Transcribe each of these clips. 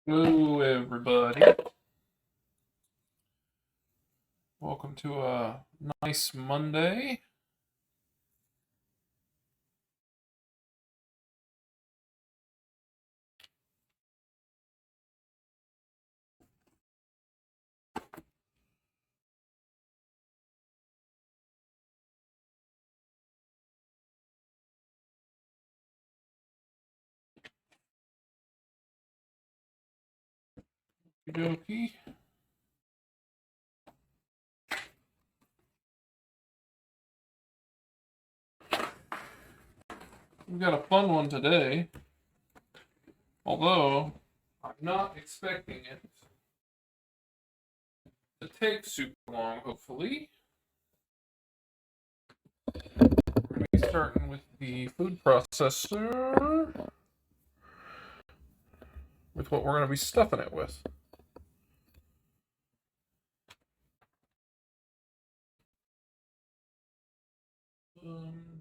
Hello, everybody. Welcome to a nice Monday. Okey-dokey. We've got a fun one today, although I'm not expecting it to take super long, hopefully. We're going to be starting with the food processor, with what we're going to be stuffing it with. Um,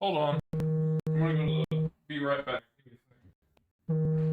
Hold on. I'm going to go to the... Be right back. Give me a second.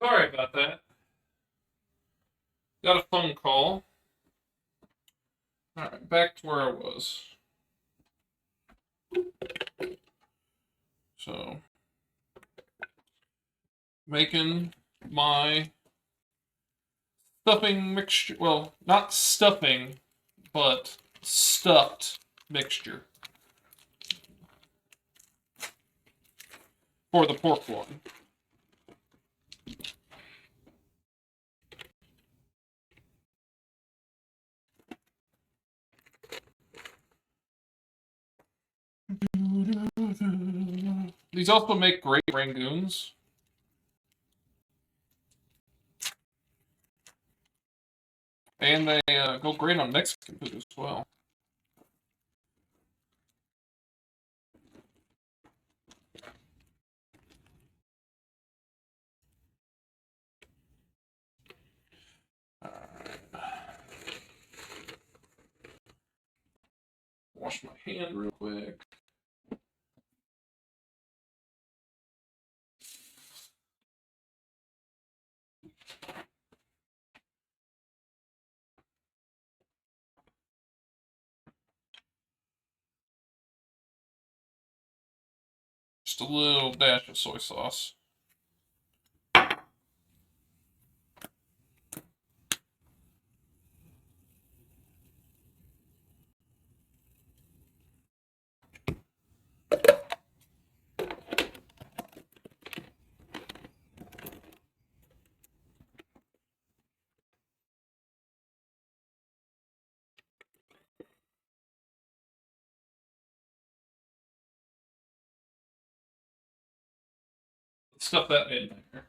Sorry about that. Got a phone call. Alright, back to where I was. So, making my stuffing mixture. Well, not stuffing, but stuffed mixture for the pork loin. These also make great rangoons. And they go great on Mexican food as well. Wash my hand real quick. Just a little dash of soy sauce. Stuff that in there.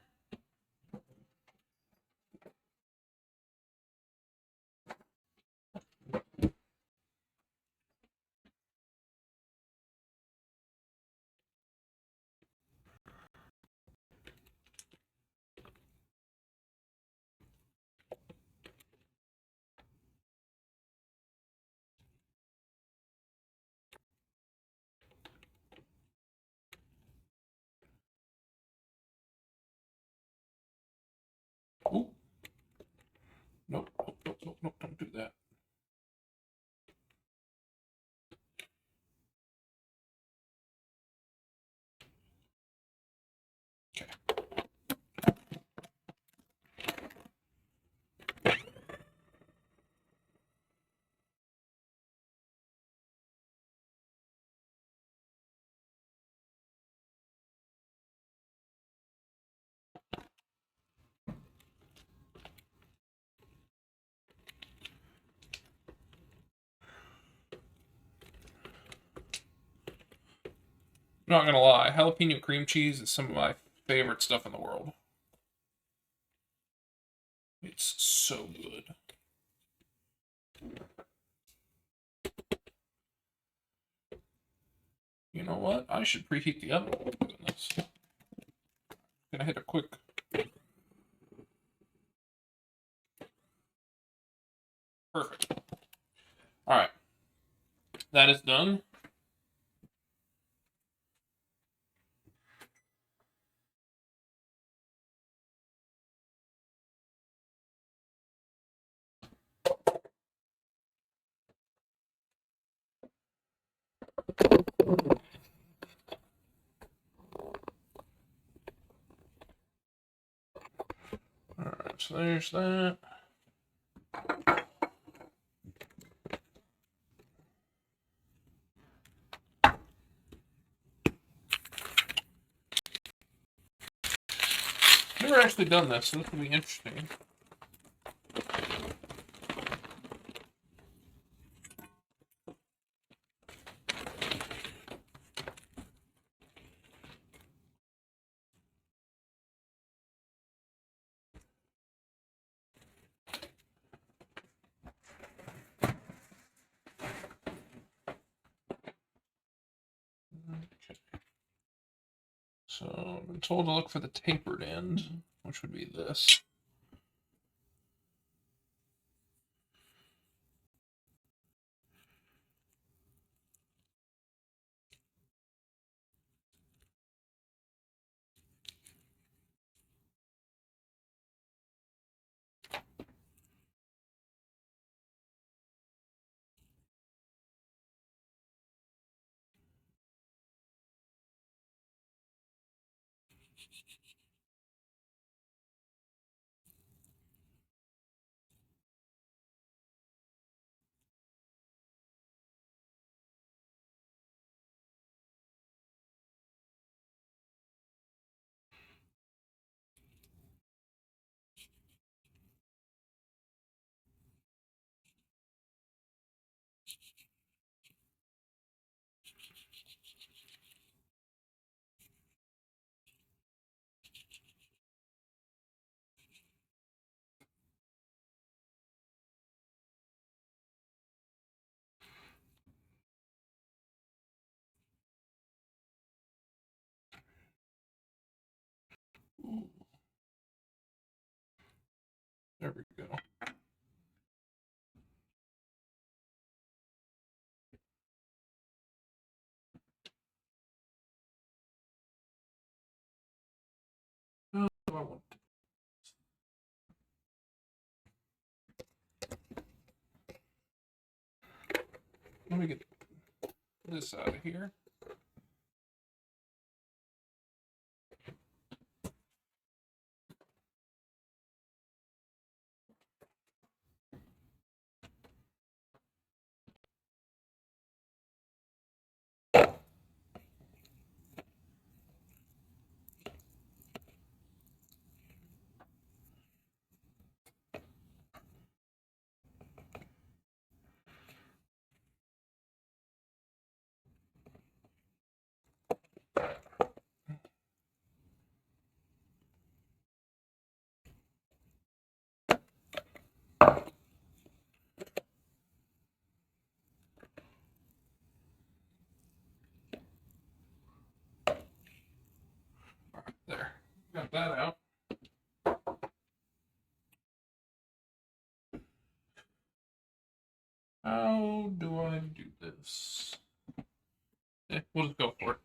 Ooh. Nope, nope, don't do that. Okay. I'm not gonna lie, jalapeno cream cheese is some of my favorite stuff in the world. It's so good. You know what? I should preheat the oven while I'm doing this. Gonna hit a quick. Perfect. Alright. That is done. Alright, so there's that. Never actually done this, so this will be interesting. Okay. So I've been told to look for the tapered end, which would be this. There we go. Oh, I want Let me get this out of here. There, got that out. How do I do this? We'll just go for it.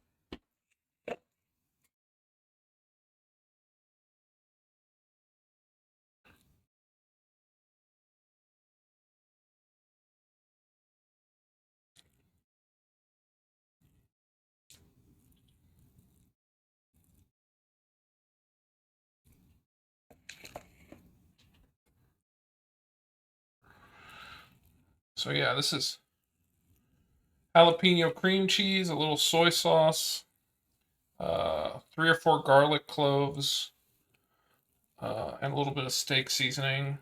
So yeah, this is jalapeno cream cheese, a little soy sauce, 3 or 4 garlic cloves, and a little bit of steak seasoning.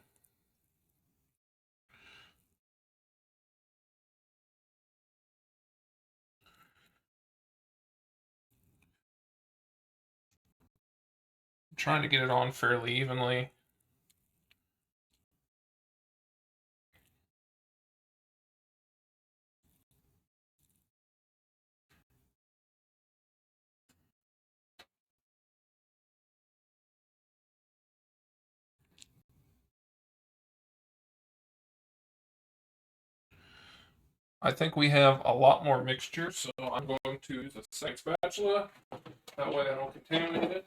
I'm trying to get it on fairly evenly. I think we have a lot more mixture, so I'm going to use a second spatula. That way I don't contaminate it.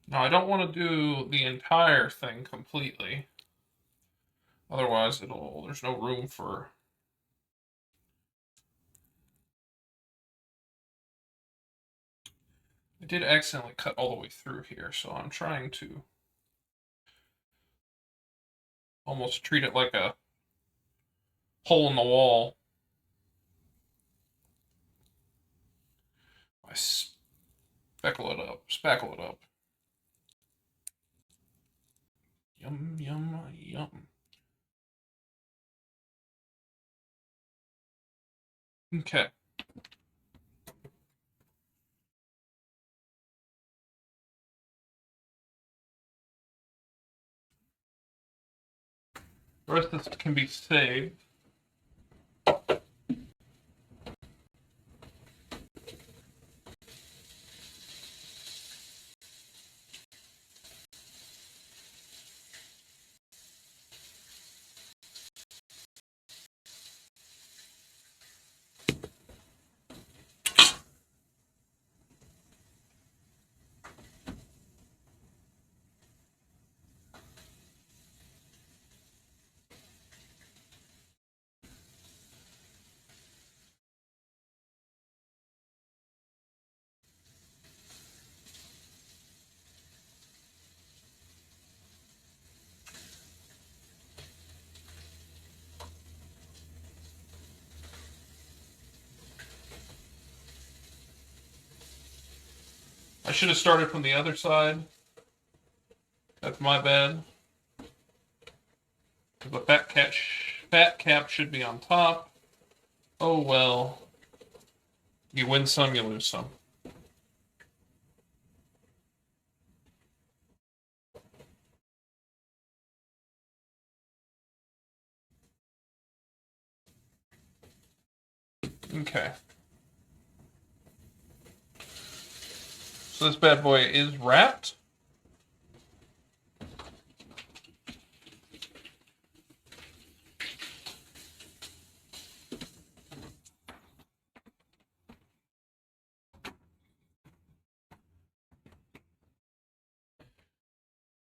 Now I don't want to do the entire thing completely. Otherwise there's no room for. I did accidentally cut all the way through here, so I'm trying to almost treat it like a hole in the wall. I spackle it up. Yum, yum, yum. Okay. The rest of this can be saved. should have started from the other side. That's my bad. The fat cap should be on top. Oh well. You win some, you lose some. Okay. So this bad boy is wrapped.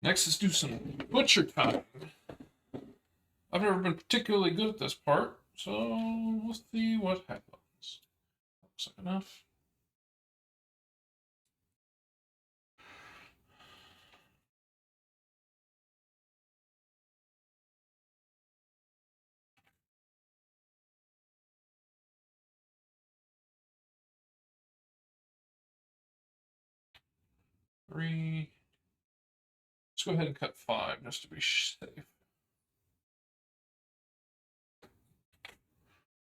Next, let's do some butcher time. I've never been particularly good at this part, so we'll see what happens. Looks like enough. Three. Let's go ahead and cut 5 just to be safe.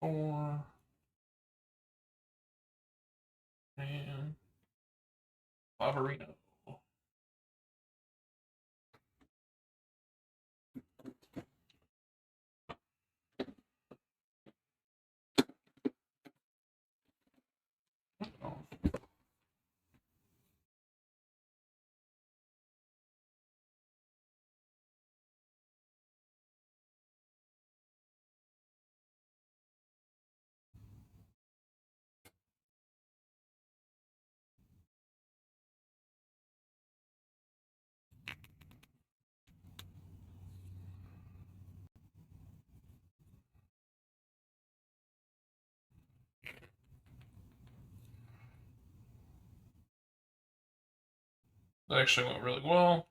4. And Favorino. Oh. That actually went really well.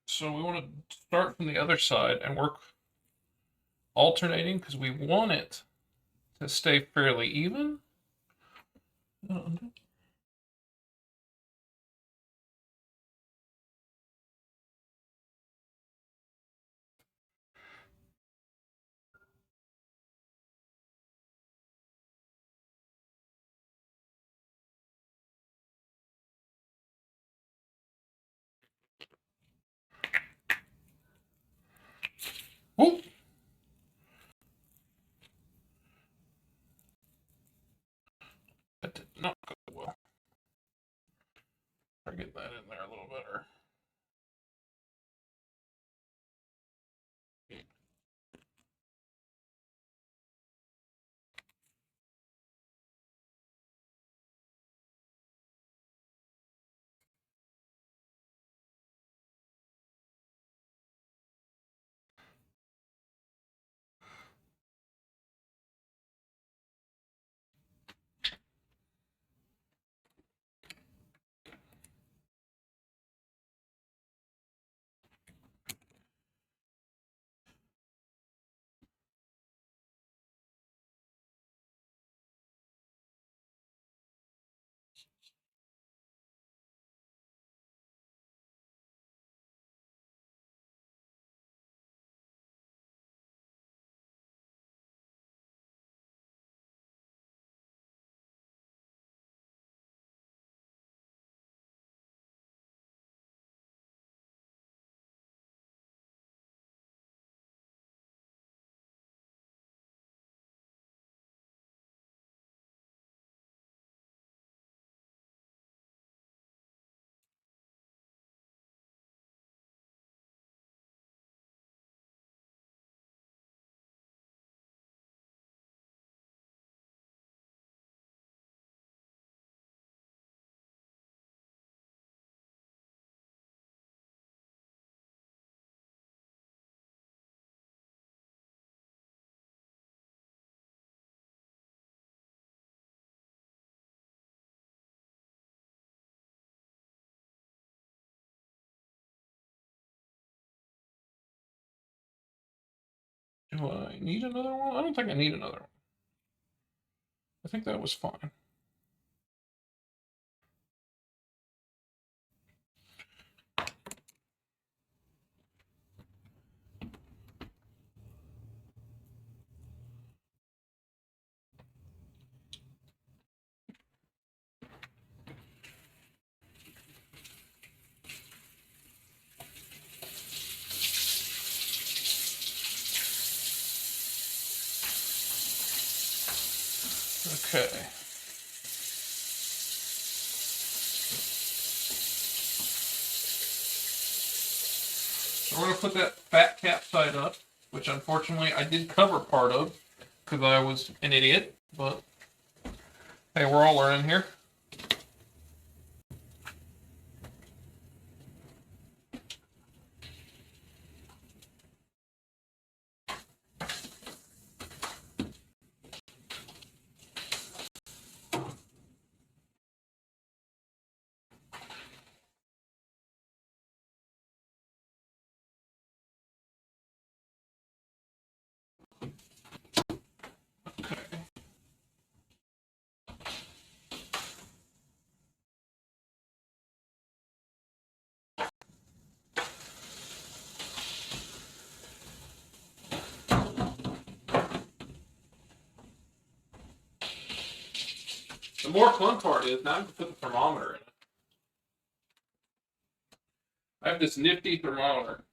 So we want to start from the other side and work alternating because we want it to stay fairly even. Whoop. That did not go Do I need another one? I don't think I need another one. I think that was fine. Okay. So we're going to put that fat cap side up, which unfortunately I did cover part of because I was an idiot, but hey, we're all learning here. The more fun part is now I can put the thermometer in it. I have this nifty thermometer.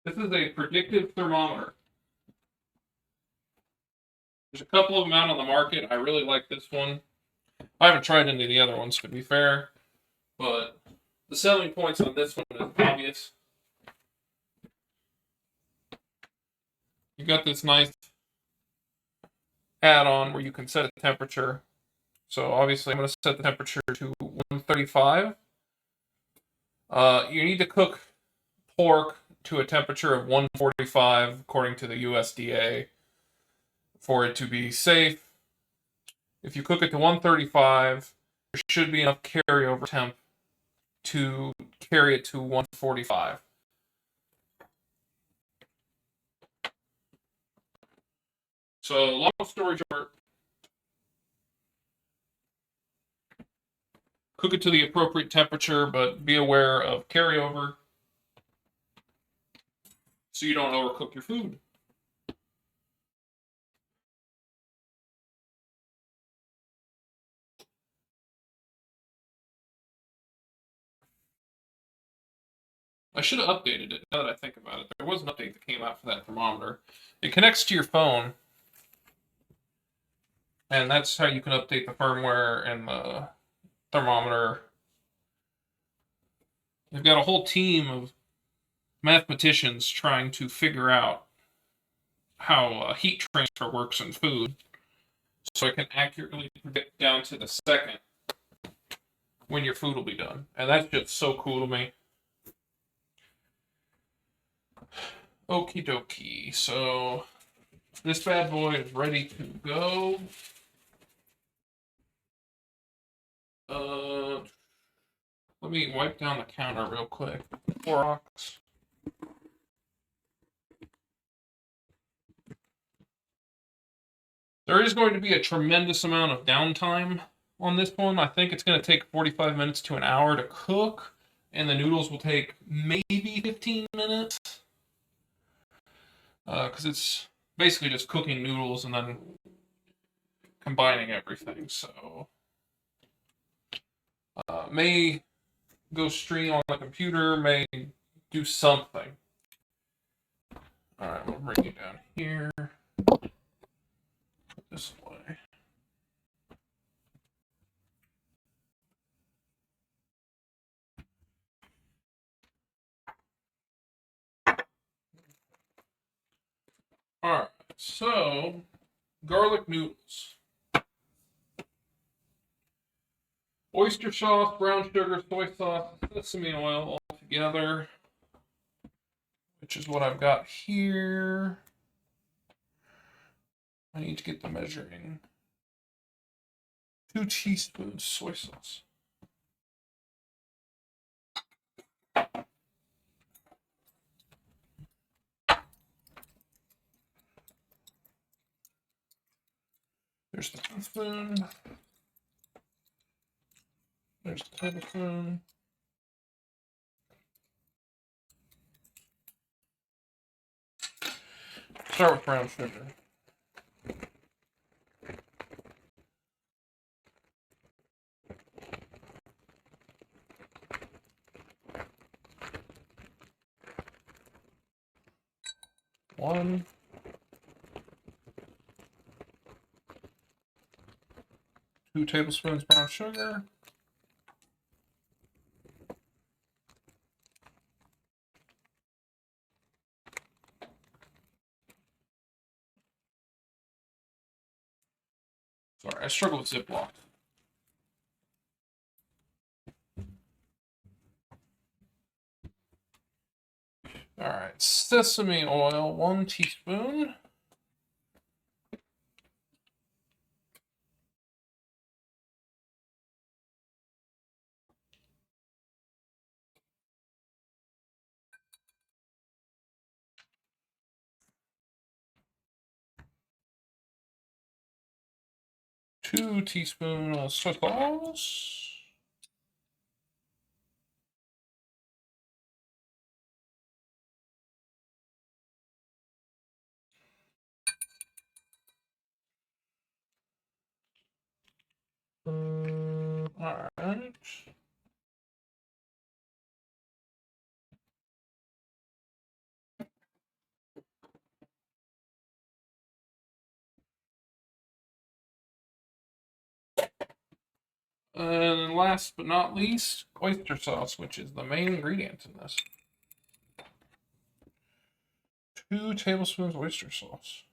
This is a predictive thermometer. There's a couple of them out on the market. I really like this one. I haven't tried any of the other ones, to be fair, but the selling points on this one is obvious. You got this nice add-on where you can set a temperature. So obviously I'm going to set the temperature to 135. You need to cook pork to a temperature of 145 according to the USDA for it to be safe. If you cook it to 135, there should be enough carryover temp to carry it to 145. So long story short, cook it to the appropriate temperature, but be aware of carryover so you don't overcook your food. I should have updated it now that I think about it. There was an update that came out for that thermometer. It connects to your phone, and that's how you can update the firmware and the thermometer. They've got a whole team of mathematicians trying to figure out how heat transfer works in food so I can accurately predict down to the second when your food will be done. And that's just so cool to me. Okie dokie. So this bad boy is ready to go. Let me wipe down the counter real quick. Clorox. There is going to be a tremendous amount of downtime on this one. I think it's going to take 45 minutes to an hour to cook, and the noodles will take maybe 15 minutes. Because it's basically just cooking noodles and then combining everything. So, may go stream on the computer, may do something. Alright, we'll bring you down here. This way. Alright. So, garlic noodles. Oyster sauce, brown sugar, soy sauce, sesame oil all together, which is what I've got here. I need to get the measuring. 2 teaspoons soy sauce. There's the teaspoon. There's the tablespoon. Start with brown sugar. One. 2 tablespoons brown sugar. Sorry, I struggle with Ziploc. Alright, sesame oil, 1 teaspoon. Two teaspoons of soy sauce. Alright. And last but not least, oyster sauce, which is the main ingredient in this. 2 tablespoons oyster sauce.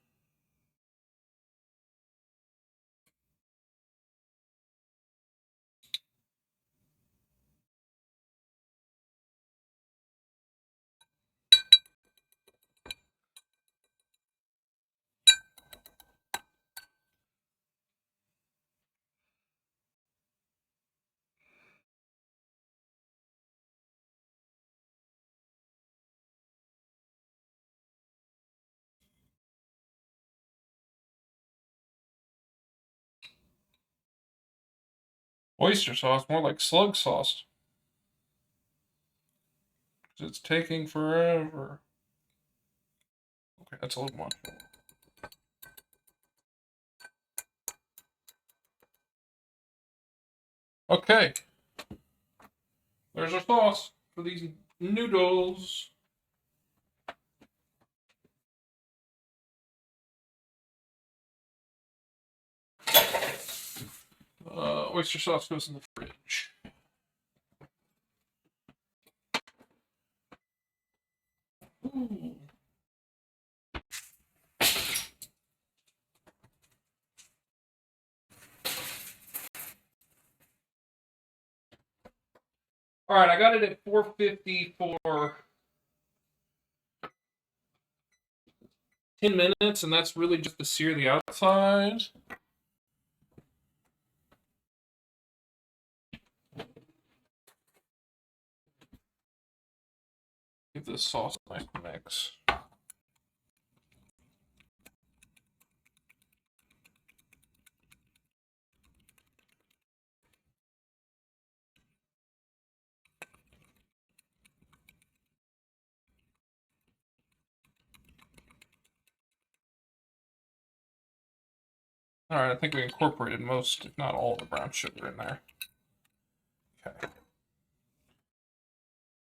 Oyster sauce, more like slug sauce. Because it's taking forever. Okay, that's a little much. Okay. There's our sauce for these noodles. Oyster sauce goes in the fridge. Ooh. All right, I got it at 450 for 10 minutes, and that's really just to sear the outside. Give this sauce a nice mix. All right, I think we incorporated most, if not all, of the brown sugar in there. Okay.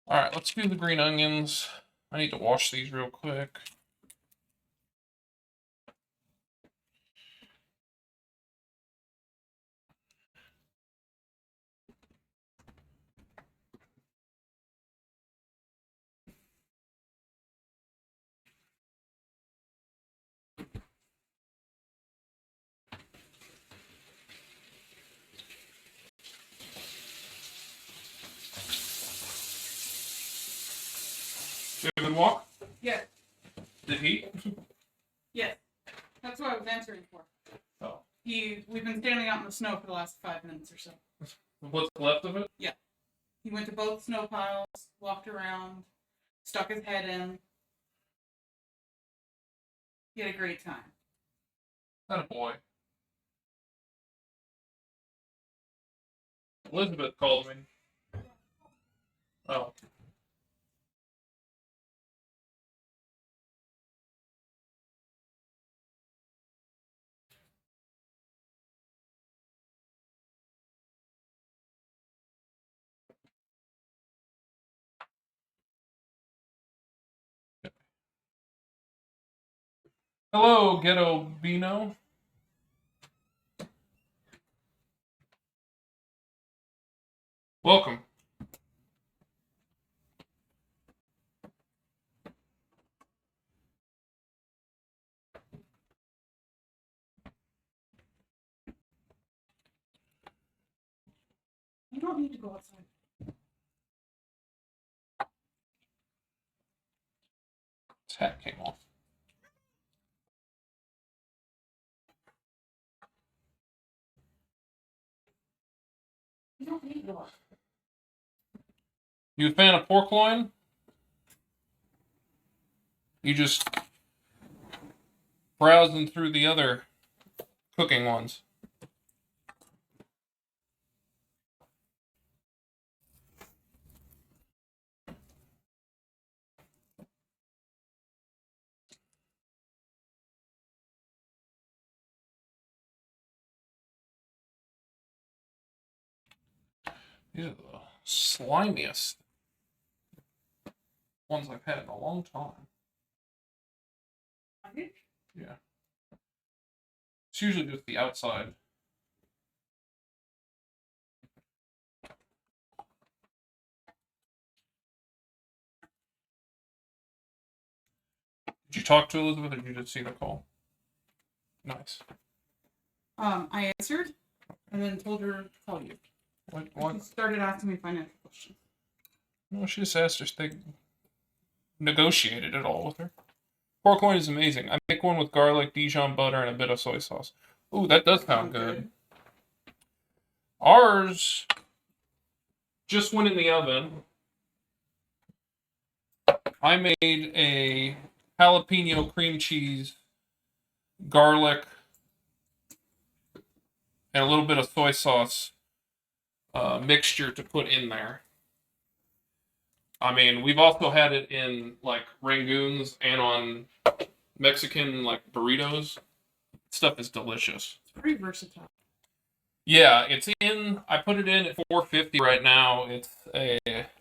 All right, let's do the green onions. I need to wash these real quick. a good walk? Yes. Did he? Yes. That's what I was answering for. Oh. We've been standing out in the snow for the last 5 minutes or so. What's left of it? Yeah. He went to both snow piles, walked around, stuck his head in. He had a great time. That a boy. Elizabeth called me. Oh. Hello, Ghetto Bino. Welcome. You don't need to go outside. His hat came off. You don't need to go outside. You a fan of pork loin? You just browsing through the other cooking ones. These are the slimiest ones I've had in a long time. Yeah. It's usually just the outside. Did you talk to Elizabeth or did you just see the call? Nice. I answered and then told her to call you. What? She started asking me financial questions. No, she just asked us. They negotiated it all with her. Pork loin is amazing. I make one with garlic, Dijon butter, and a bit of soy sauce. Ooh, that does sound good. Ours just went in the oven. I made a jalapeno cream cheese, garlic, and a little bit of soy sauce mixture to put in there. I mean, we've also had it in like rangoons and on Mexican like burritos. Stuff is delicious. It's pretty versatile. Yeah, it's in. I put it in at 450 right now. It's at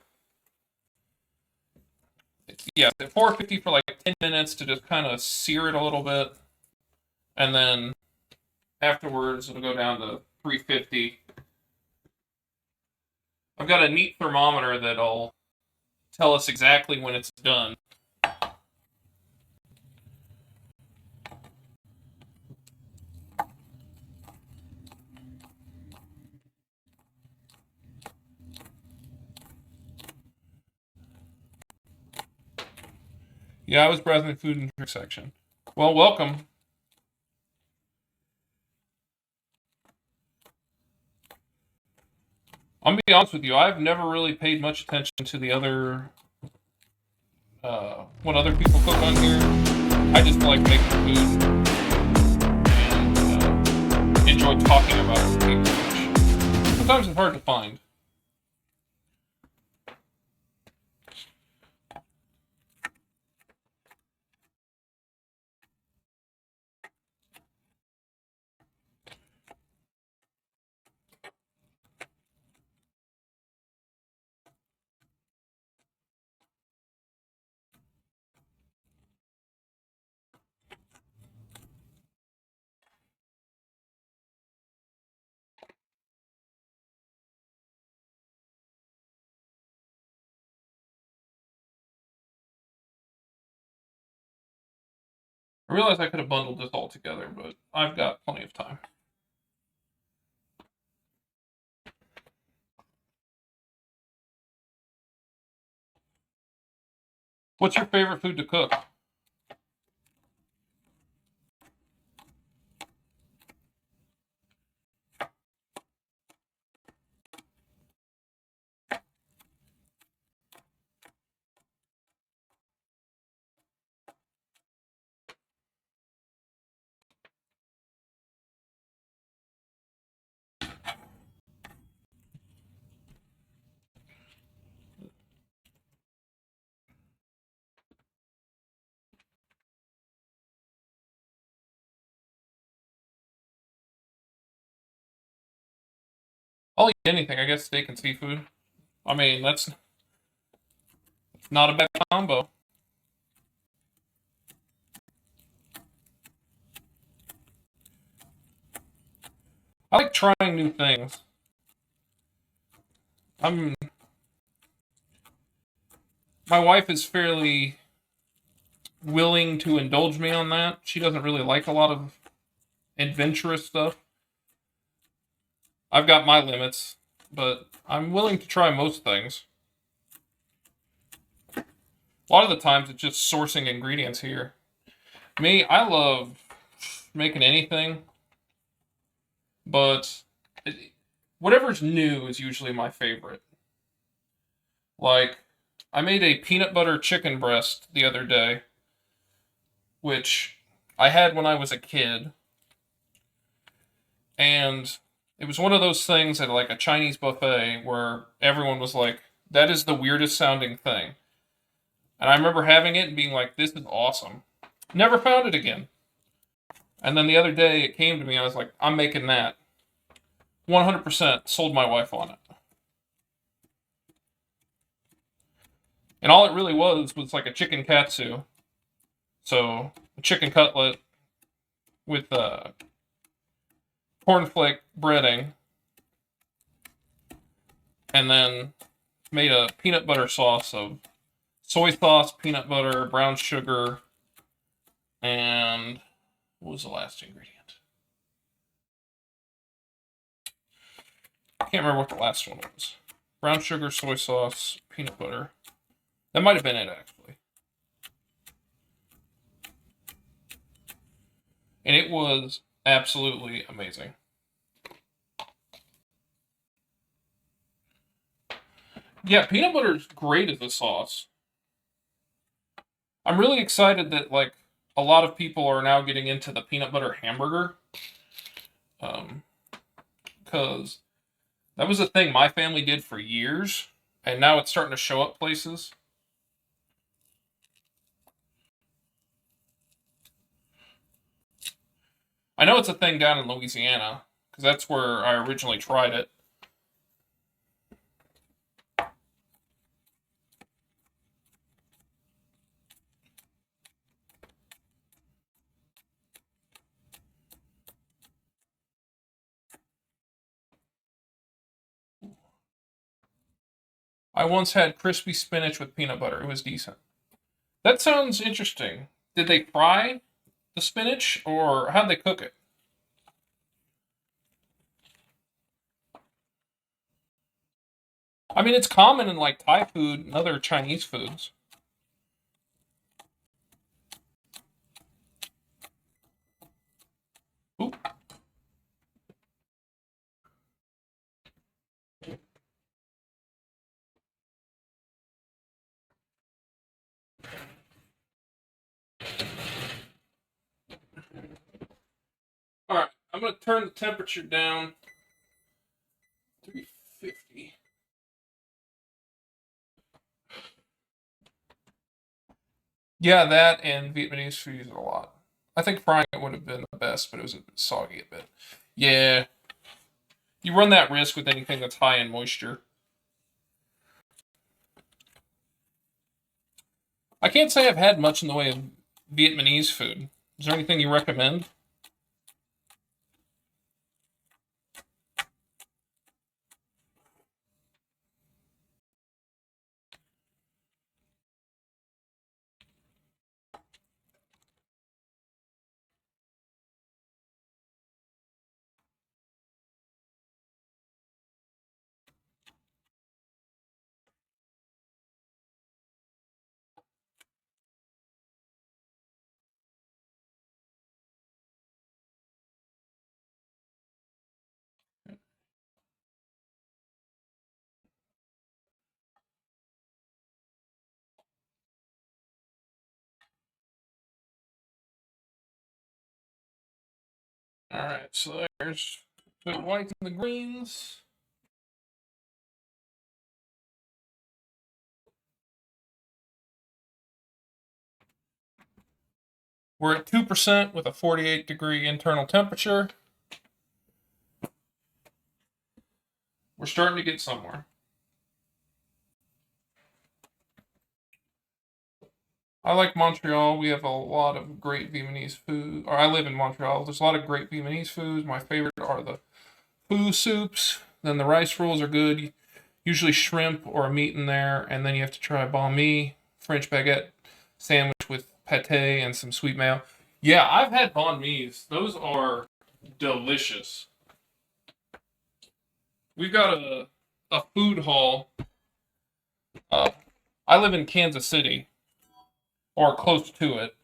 450 for like 10 minutes to just kind of sear it a little bit, and then afterwards it'll go down to 350. I've got a neat thermometer that'll tell us exactly when it's done. Yeah, I was browsing the food and drink section. Well, welcome. I'm gonna be honest with you. I've never really paid much attention to the other, what other people cook on here. I just like making food and enjoy talking about it with people. Which sometimes it's hard to find. I realized I could have bundled this all together, but I've got plenty of time. What's your favorite food to cook? I'll eat anything. I guess steak and seafood. I mean, that's not a bad combo. I like trying new things. I'm My wife is fairly willing to indulge me on that. She doesn't really like a lot of adventurous stuff. I've got my limits, but I'm willing to try most things. A lot of the times it's just sourcing ingredients here. Me, I love making anything, but whatever's new is usually my favorite. Like, I made a peanut butter chicken breast the other day, which I had when I was a kid, and it was one of those things at like a Chinese buffet where everyone was like, that is the weirdest sounding thing. And I remember having it and being like, this is awesome. Never found it again. And then the other day it came to me, I was like, I'm making that. 100% sold my wife on it. And all it really was like a chicken katsu. So, a chicken cutlet with cornflake breading. And then made a peanut butter sauce of soy sauce, peanut butter, brown sugar, and what was the last ingredient? I can't remember what the last one was. Brown sugar, soy sauce, peanut butter. That might have been it, actually. And it was absolutely amazing. Yeah, peanut butter is great as a sauce. I'm really excited that, like, a lot of people are now getting into the peanut butter hamburger. Because that was a thing my family did for years, and now it's starting to show up places. I know it's a thing down in Louisiana, because that's where I originally tried it. I once had crispy spinach with peanut butter. It was decent. That sounds interesting. Did they fry the spinach, or how'd they cook it? I mean, it's common in like Thai food and other Chinese foods. Ooh. All right, I'm gonna turn the temperature down. 350. Yeah, that and Vietnamese food use it a lot. I think frying it would have been the best, but it was a bit soggy a bit. Yeah, you run that risk with anything that's high in moisture. I can't say I've had much in the way of Vietnamese food. Is there anything you recommend? Alright, so there's the whites and the greens. We're at 2% with a 48-degree internal temperature. We're starting to get somewhere. I like Montreal. We have a lot of great Vietnamese food. Or I live in Montreal. There's a lot of great Vietnamese foods. My favorite are the pho soups. Then the rice rolls are good. Usually shrimp or a meat in there. And then you have to try banh mi, French baguette sandwich with pate and some sweet mayo. Yeah, I've had banh mi's. Those are delicious. We've got a food hall. I live in Kansas City, or close to it,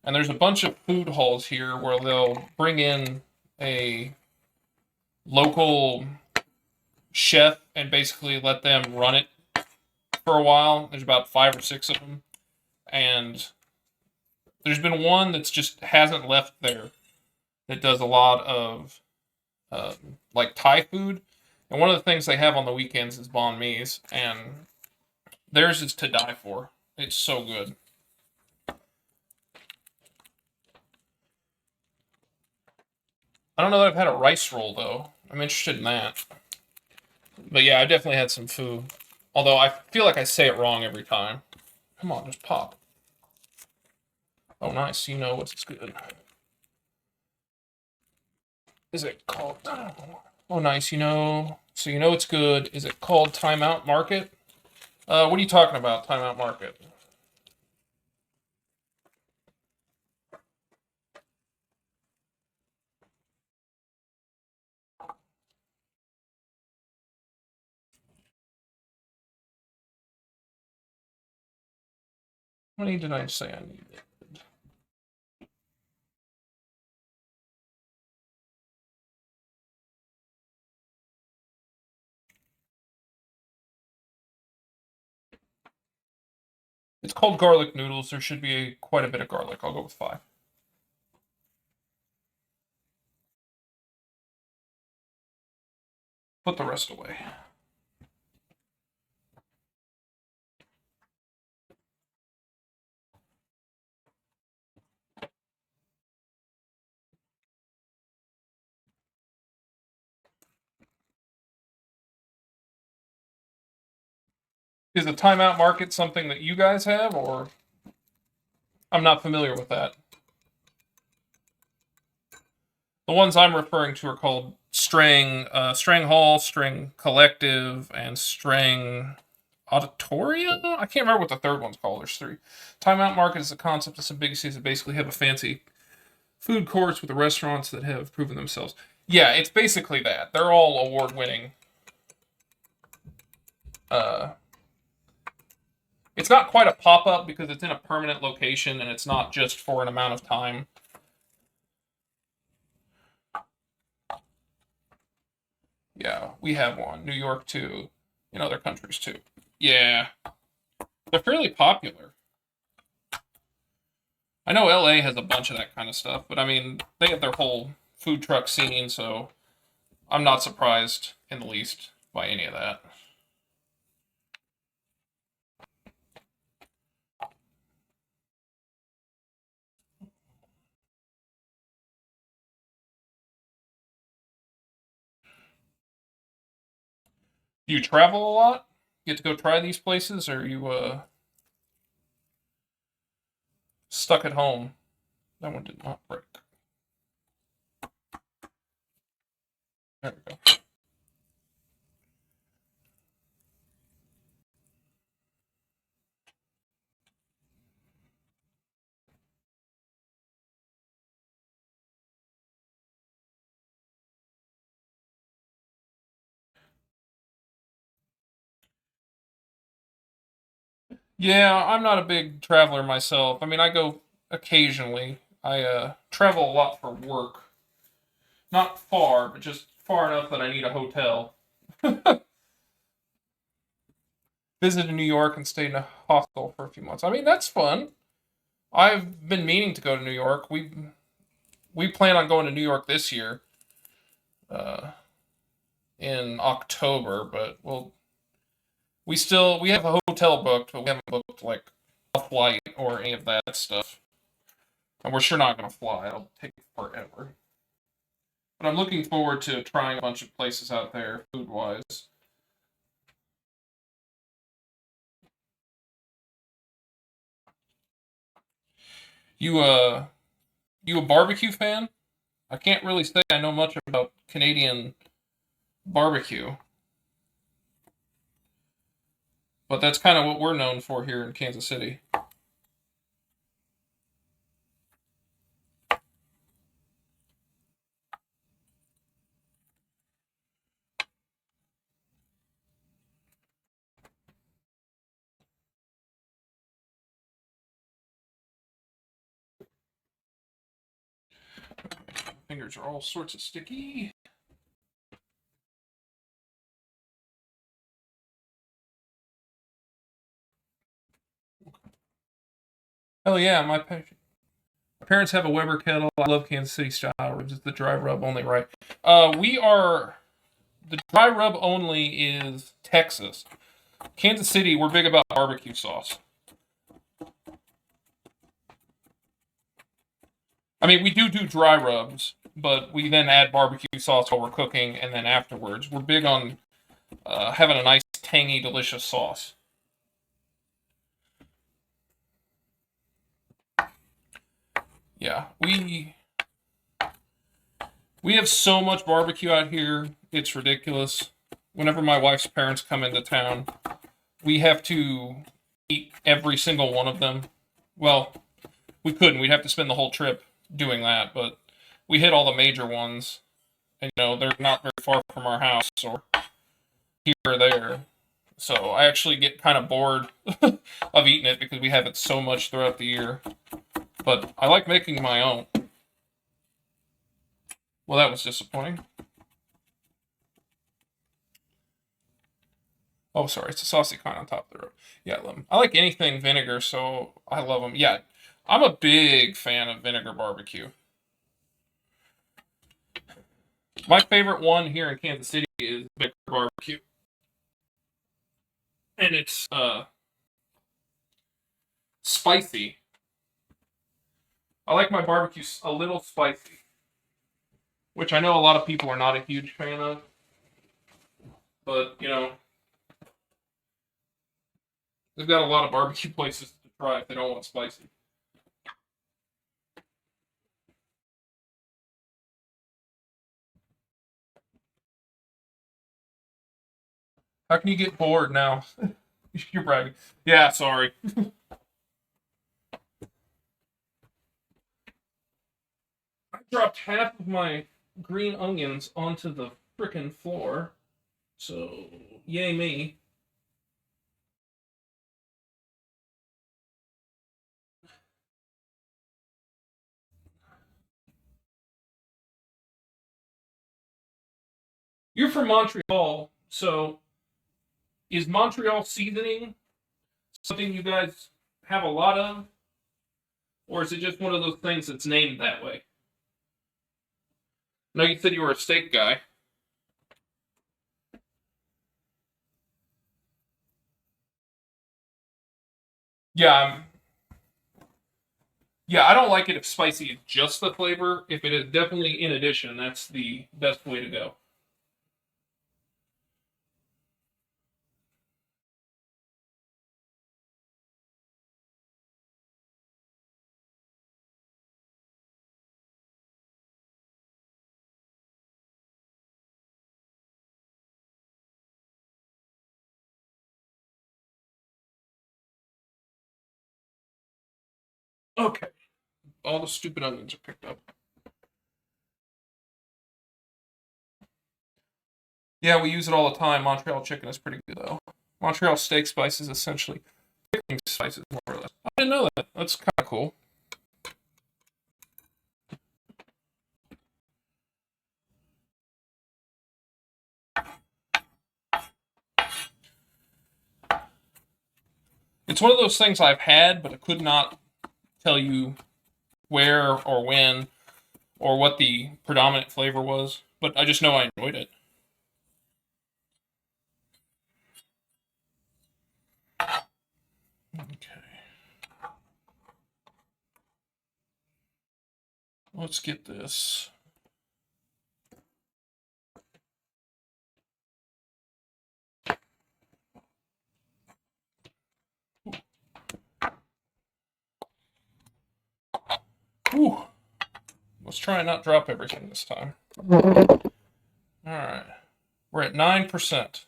and there's a bunch of food halls here where they'll bring in a local chef and basically let them run it for a while. There's about 5 or 6 of them, and there's been one that's just hasn't left there that does a lot of like Thai food. And one of the things they have on the weekends is banh mi's, and theirs is to die for. It's so good. I don't know that I've had a rice roll though. I'm interested in that. But yeah, I definitely had some food. Although I feel like I say it wrong every time. Come on, just pop. Oh, nice. You know what's good. Is it called? Oh, nice. You know. So you know it's good. Is it called Timeout Market? What are you talking about, Timeout Market? How many did I say I needed? It's called garlic noodles. There should be quite a bit of garlic. I'll go with 5. Put the rest away. Is a Timeout Market something that you guys have, or I'm not familiar with that? The ones I'm referring to are called Strang Hall, String Collective, and Strang Auditoria. I can't remember what the third one's called. There's 3. Timeout Market is a concept of some big cities that basically have a fancy food courts with the restaurants that have proven themselves. Yeah, it's basically that. They're all award-winning. It's not quite a pop-up because it's in a permanent location and it's not just for an amount of time. Yeah, we have one. New York too. In other countries too. Yeah. They're fairly popular. I know LA has a bunch of that kind of stuff, but I mean, they have their whole food truck scene, so I'm not surprised in the least by any of that. Do you travel a lot? Get to go try these places, or are you stuck at home? That one did not break. There we go. Yeah, I'm not a big traveler myself. I mean, I go occasionally. I travel a lot for work. Not far, but just far enough that I need a hotel. Visited New York and stayed in a hostel for a few months. I mean, that's fun. I've been meaning to go to New York. we plan on going to New York this year, in October, but we have a hotel booked, but we haven't booked like a flight or any of that stuff. And we're sure not going to fly. It'll take forever. But I'm looking forward to trying a bunch of places out there, food-wise. You you a barbecue fan? I can't really say I know much about Canadian barbecue, but that's kind of what we're known for here in Kansas City. My fingers are all sorts of sticky. Oh yeah, my parents have a Weber kettle. I love Kansas City style ribs. It's the dry rub only, right? The dry rub only is Texas. Kansas City, we're big about barbecue sauce. I mean, we do dry rubs, but we then add barbecue sauce while we're cooking, and then afterwards, we're big on having a nice, tangy, delicious sauce. Yeah, we have so much barbecue out here. It's ridiculous. Whenever my wife's parents come into town, we have to eat every single one of them. Well, we couldn't. We'd have to spend the whole trip doing that, but we hit all the major ones. And, they're not very far from our house or here or there. So I actually get kind of bored of eating it because we have it so much throughout the year. But I like making my own. Well, that was disappointing. Oh, sorry, it's a saucy kind on top of the road. Yeah, I love them. I like anything vinegar, so I love them. Yeah, I'm a big fan of vinegar barbecue. My favorite one here in Kansas City is vinegar barbecue, and it's spicy. I like my barbecue a little spicy, which I know a lot of people are not a huge fan of, but they've got a lot of barbecue places to try if they don't want spicy. How can you get bored now? You're bragging. Yeah, sorry. I dropped half of my green onions onto the frickin' floor. So, yay me. You're from Montreal, so is Montreal seasoning something you guys have a lot of? Or is it just one of those things that's named that way? No, you said you were a steak guy. Yeah, yeah, I don't like it if spicy is just the flavor. If it is definitely in addition, that's the best way to go. Okay. All the stupid onions are picked up. Yeah, we use it all the time. Montreal chicken is pretty good though. Montreal steak spice is essentially cooking spices, more or less. I didn't know that. That's kind of cool. It's one of those things I've had, but I could not tell you where or when. or what the predominant flavor was, but I just know I enjoyed it. Okay. Let's get this. Whew. Let's try and not drop everything this time. Alright. We're at 9%.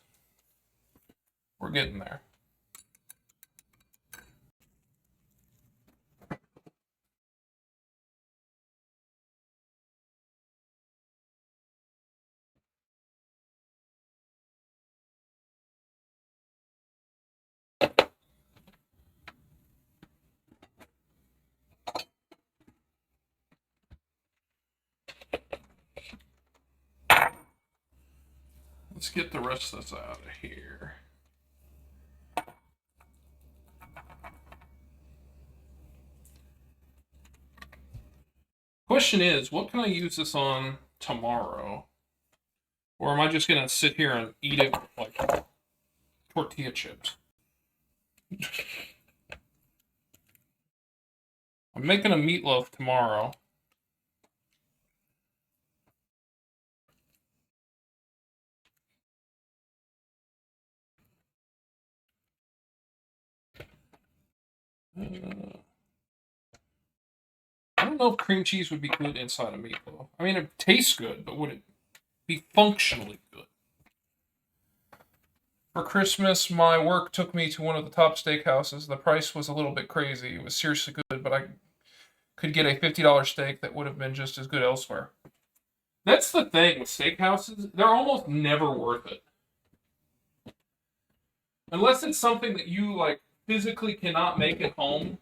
We're getting there. Let's get the rest of this out of here. Question is, what can I use this on tomorrow? Or am I just gonna sit here and eat it like tortilla chips? I'm making a meatloaf tomorrow. I don't know if cream cheese would be good inside a meatloaf. I mean, it tastes good, but would it be functionally good? For Christmas, my work took me to one of the top steakhouses. The price was a little bit crazy. It was seriously good, but I could get a $50 steak that would have been just as good elsewhere. That's the thing with steakhouses. They're almost never worth it. Unless it's something that you like physically cannot make at home.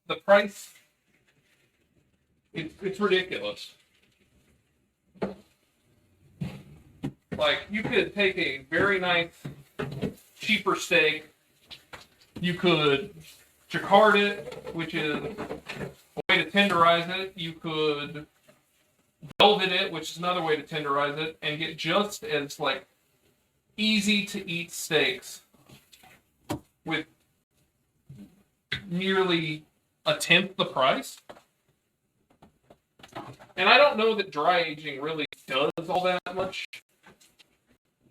The price, it's ridiculous. Like, you could take a very nice, cheaper steak. You could jacquard it, which is a way to tenderize it. You could velvet it, which is another way to tenderize it, and get just as, like, easy to eat steaks with nearly a tenth the price. And I don't know that dry aging really does all that much.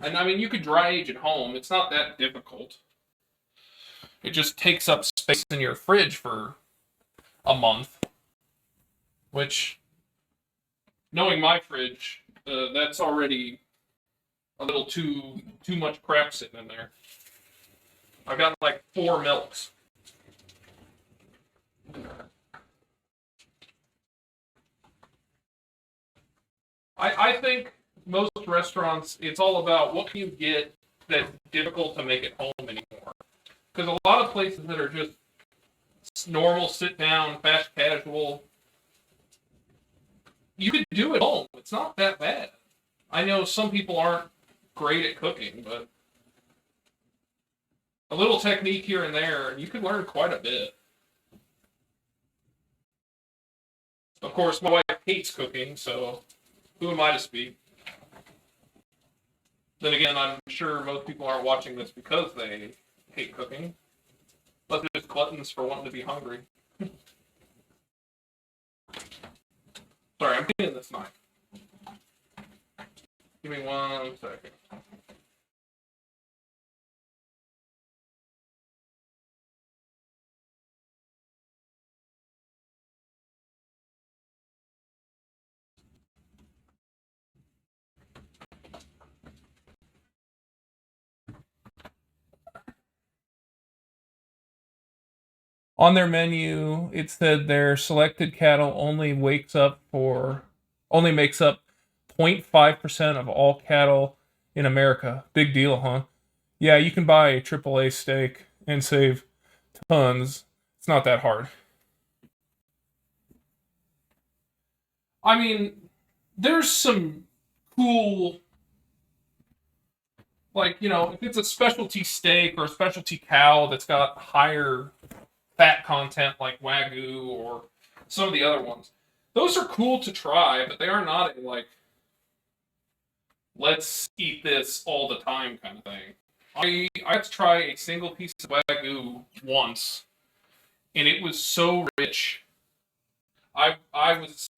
And I mean, you could dry age at home. It's not that difficult. It just takes up space in your fridge for a month. Which, knowing my fridge, that's already a little too much crap sitting in there. I've got like 4 milks. I think most restaurants, it's all about what can you get that's difficult to make at home anymore. Because a lot of places that are just normal, sit down, fast casual, you could do it at home. It's not that bad. I know some people aren't great at cooking, but a little technique here and there, and you can learn quite a bit. Of course, my wife hates cooking, so who am I to speak? Then again, I'm sure most people aren't watching this because they hate cooking, but they're just gluttons for wanting to be hungry. Sorry, I'm getting this knife. Give me 1 second. On their menu, it said their selected cattle only makes up 0.5% of all cattle in America. Big deal, huh? Yeah, you can buy a AAA steak and save tons. It's not that hard. I mean, there's some cool, like, if it's a specialty steak or a specialty cow that's got higher fat content like Wagyu or some of the other ones, Those are cool to try, but they are not a, like, let's eat this all the time kind of thing. I had to try a single piece of Wagyu once, and it was so rich. I was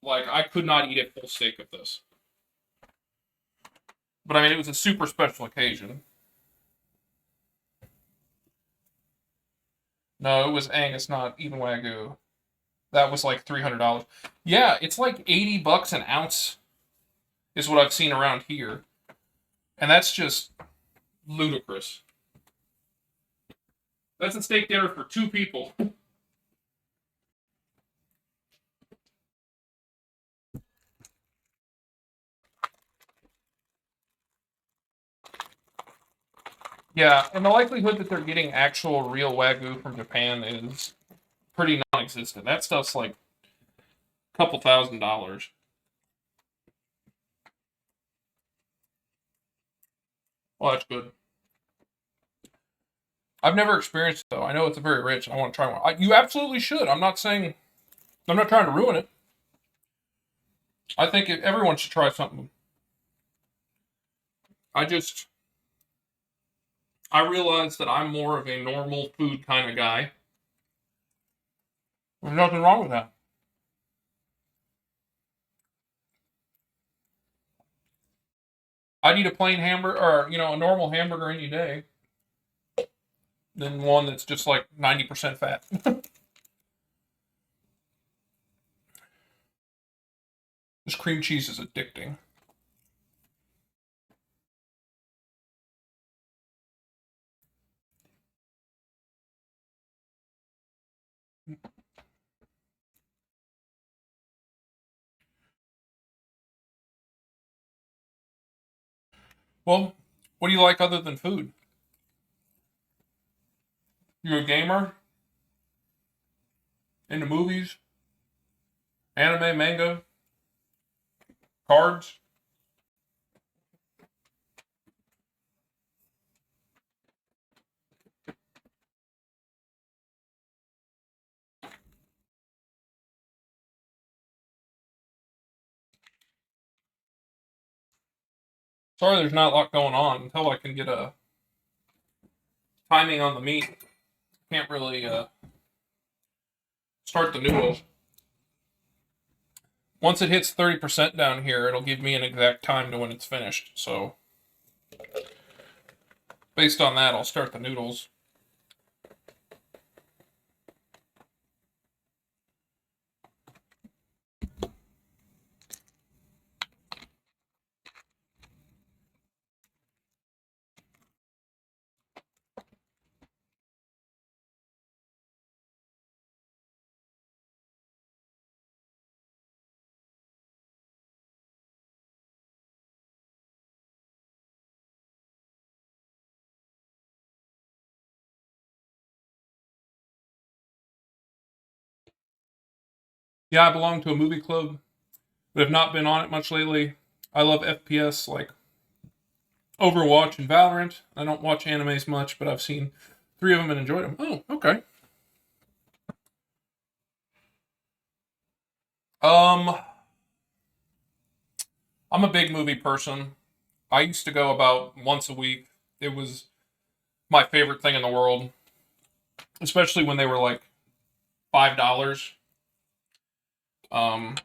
like, I could not eat a full steak of this. But I mean, it was a super special occasion. No, it was Angus, not even Wagyu. That was like $300. Yeah, it's like $80 an ounce, is what I've seen around here, and that's just ludicrous. That's a steak dinner for 2 people. Yeah, and the likelihood that they're getting actual real Wagyu from Japan is pretty non-existent. That stuff's like a couple $1,000s. Well, that's good. I've never experienced it though. I know it's very rich. I want to try one. You absolutely should. I'm not saying I'm not trying to ruin it. I think everyone should try something. I just I realize that I'm more of a normal food kind of guy. There's nothing wrong with that. I'd eat a plain hamburger, or a normal hamburger any day, than one that's just like 90% fat. This cream cheese is addicting. Well, what do you like other than food? You a gamer? Into movies? Anime, manga, cards? Sorry, there's not a lot going on until I can get a timing on the meat. Can't really start the noodles. Once it hits 30% down here, it'll give me an exact time to when it's finished. So, based on that, I'll start the noodles. Yeah, I belong to a movie club, but have not been on it much lately. I love FPS like Overwatch and Valorant. I don't watch animes much, but I've seen 3 of them and enjoyed them. Oh, okay. Um, I'm a big movie person. I used to go about once a week. It was my favorite thing in the world, especially when they were like $5. Um,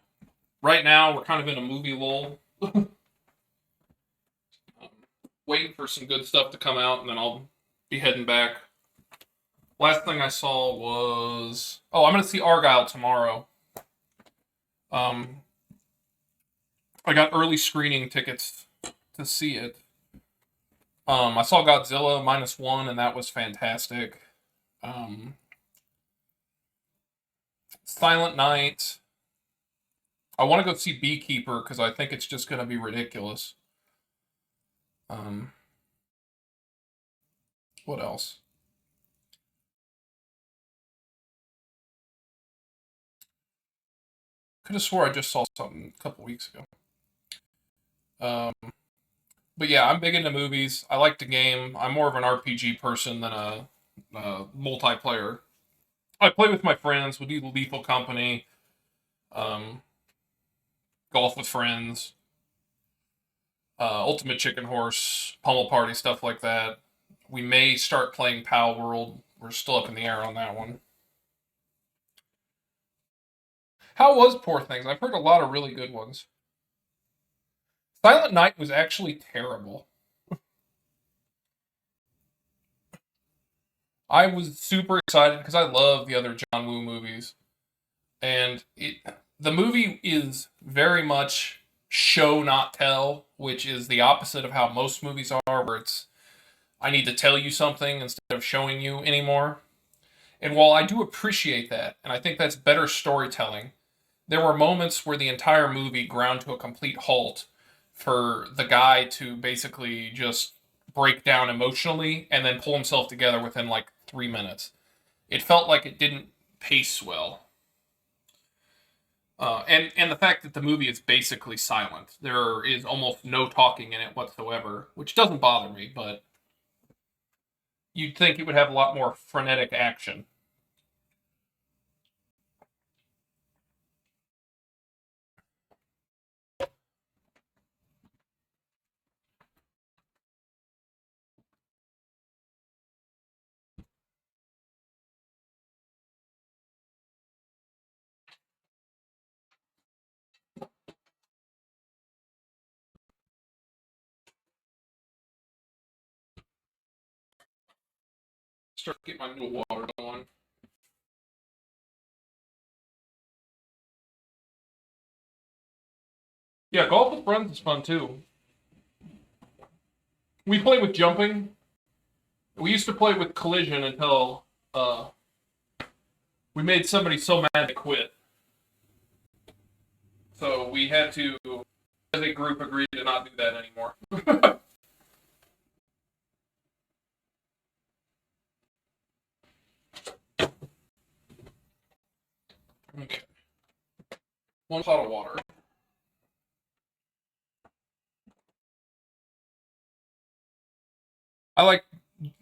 right now we're kind of in a movie lull, waiting for some good stuff to come out, and then I'll be heading back. Last thing I saw was I'm gonna see Argyle tomorrow. Um, I got early screening tickets to see it. I saw Godzilla -1, and that was fantastic. Um, Silent Night. I want to go see Beekeeper because I think it's just going to be ridiculous. Um, what else? Could have swore I just saw something a couple weeks ago. But yeah, I'm big into movies. I like to game. I'm more of an RPG person than a multiplayer. I play with my friends. We do Lethal Company. um, golf with friends, ultimate chicken horse, pummel party, stuff like that. We may start playing Pal World. We're still up in the air on that one. How was Poor Things? I've heard a lot of really good ones. Silent Night was actually terrible. I was super excited because I love the other John Woo movies, and the movie is very much show not tell, which is the opposite of how most movies are, where it's I need to tell you something instead of showing you anymore. And while I do appreciate that, and I think that's better storytelling, there were moments where the entire movie ground to a complete halt for the guy to basically just break down emotionally and then pull himself together within like 3 minutes. It felt like it didn't pace well. And the fact that the movie is basically silent. There is almost no talking in it whatsoever, which doesn't bother me, but you'd think it would have a lot more frenetic action. Start to get my noodle water going. Yeah, golf with friends is fun too. We play with jumping. We used to play with collision until we made somebody so mad they quit. So we had to, as a group, agree to not do that anymore. Okay. One pot of water. I like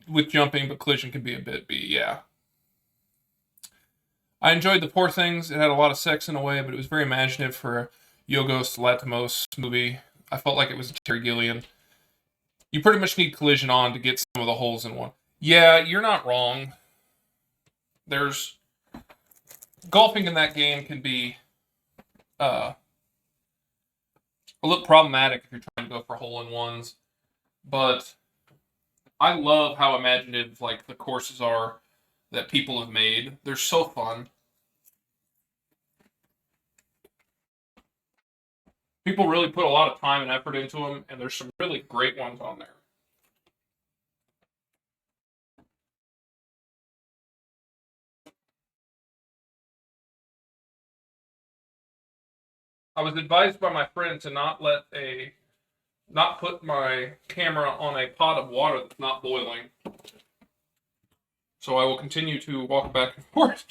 with jumping, but collision can be a bit yeah. I enjoyed The Poor Things. It had a lot of sex in a way, but it was very imaginative for a Yorgos Lanthimos movie. I felt like it was Terry Gilliam. You pretty much need collision on to get some of the holes in one. Yeah, you're not wrong. There's golfing in that game can be uh, a little problematic if you're trying to go for hole in ones, but I love how imaginative like the courses are that people have made. They're so fun. People really put a lot of time and effort into them, and there's some really great ones on there. I was advised by my friend to not put my camera on a pot of water that's not boiling. So I will continue to walk back and forth.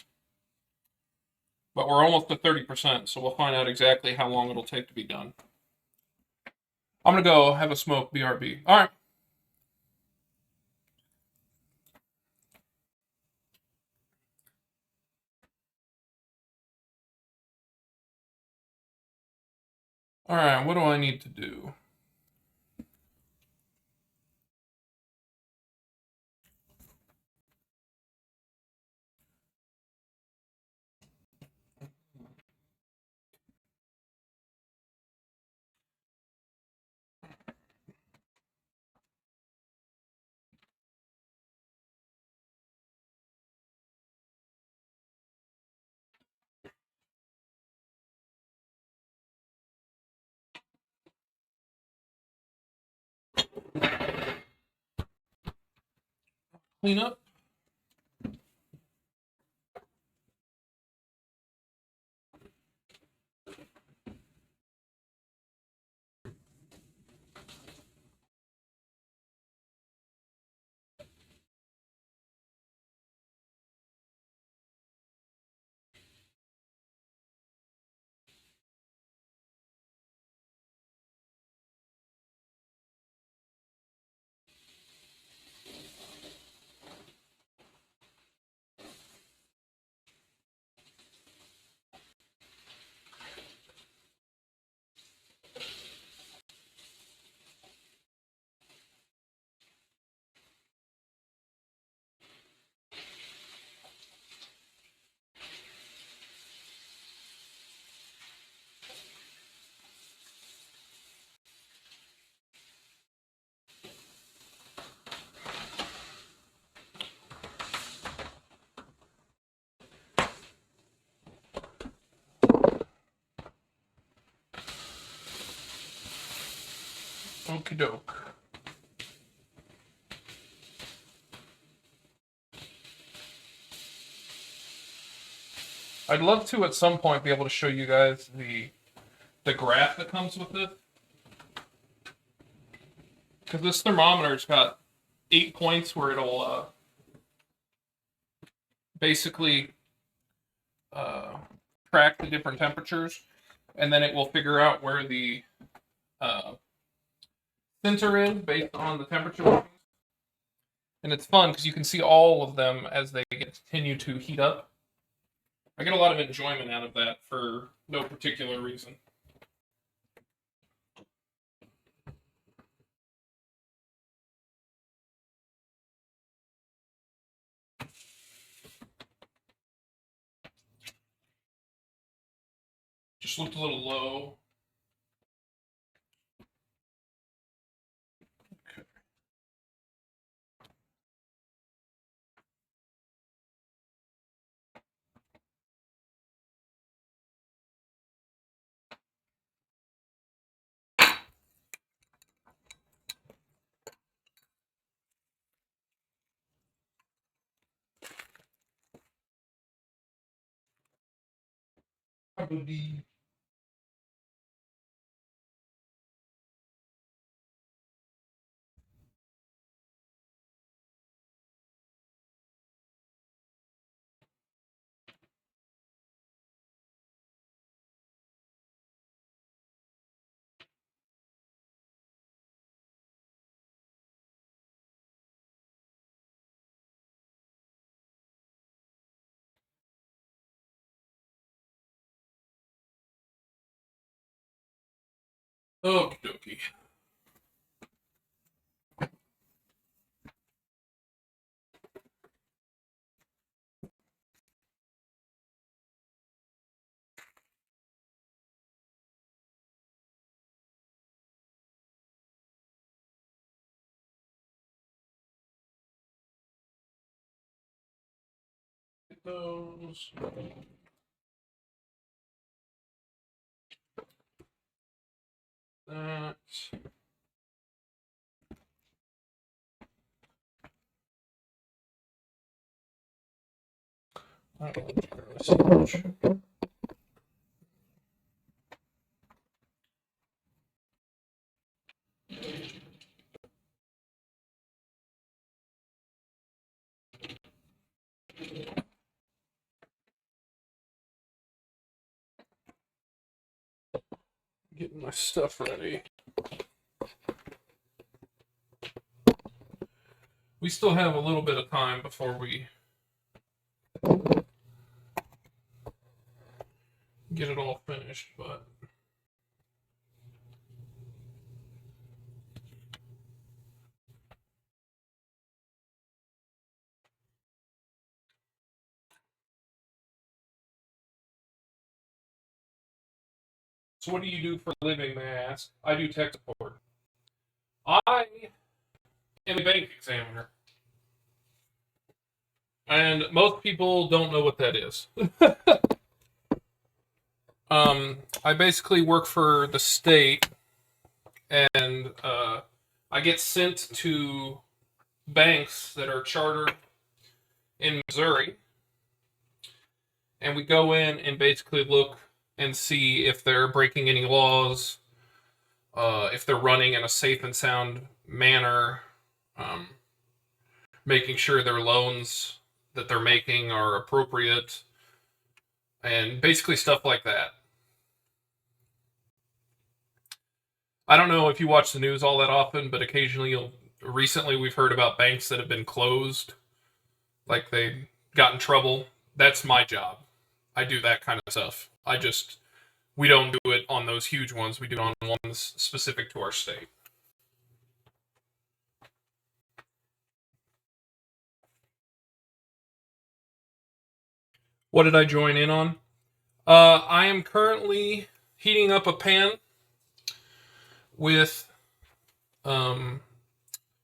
But we're almost at 30%, so we'll find out exactly how long it'll take to be done. I'm gonna go have a smoke, BRB. All right. All right, what do I need to do? Clean up. Okie doke. I'd love to at some point be able to show you guys the graph that comes with it. Because this thermometer's got 8 points where it'll basically track the different temperatures, and then it will figure out where the center is based on the temperature. And it's fun because you can see all of them as they continue to heat up. I get a lot of enjoyment out of that for no particular reason. Just looked a little low. Probably. Okie dokie. Get those. That. I don't really see much. Getting my stuff ready. We still have a little bit of time before we get it all finished, but so what do you do for a living, may I ask? I do tech support. I am a bank examiner. And most people don't know what that is. I basically work for the state, and I get sent to banks that are chartered in Missouri, and we go in and basically look and see if they're breaking any laws, if they're running in a safe and sound manner, making sure their loans that they're making are appropriate, and basically stuff like that. I don't know if you watch the news all that often, but occasionally recently we've heard about banks that have been closed, like they got in trouble. That's my job. I do that kind of stuff. We don't do it on those huge ones. We do it on ones specific to our state. What did I join in on? I am currently heating up a pan with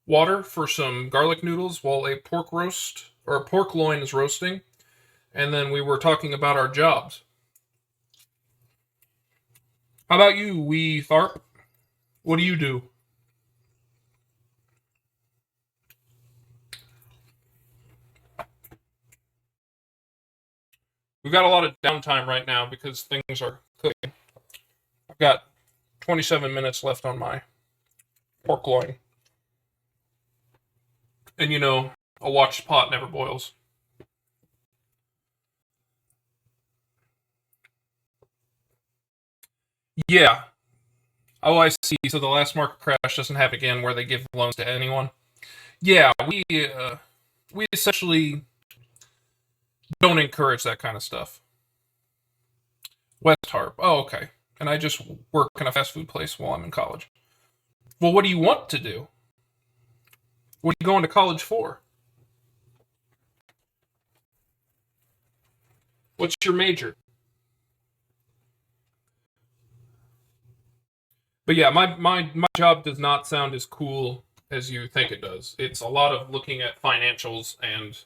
water for some garlic noodles while a pork roast or a pork loin is roasting. And then we were talking about our jobs. How about you, wee Tharp? What do you do? We've got a lot of downtime right now because things are cooking. I've got 27 minutes left on my pork loin. And you know, a watched pot never boils. Yeah. Oh, I see. So the last market crash doesn't happen again where they give loans to anyone. Yeah, we essentially don't encourage that kind of stuff. West Harp. Oh, okay. And I just work in a fast food place while I'm in college. Well, what do you want to do? What are you going to college for? What's your major? But yeah, my job does not sound as cool as you think it does. It's a lot of looking at financials and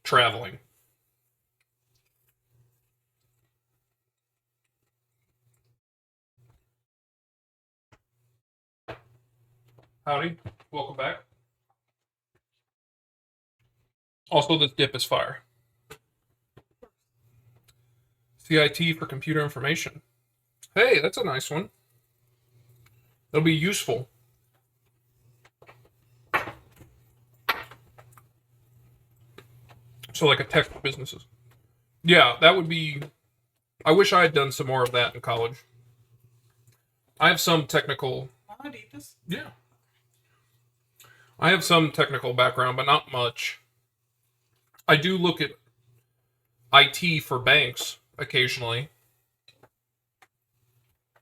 traveling. Howdy. Welcome back. Also, this dip is fire. CIT for computer information. Hey, that's a nice one. That'll be useful. So like a tech for businesses. Yeah, that would be... I wish I had done some more of that in college. I have some technical... I'd eat this. Yeah. I have some technical background, but not much. I do look at IT for banks occasionally.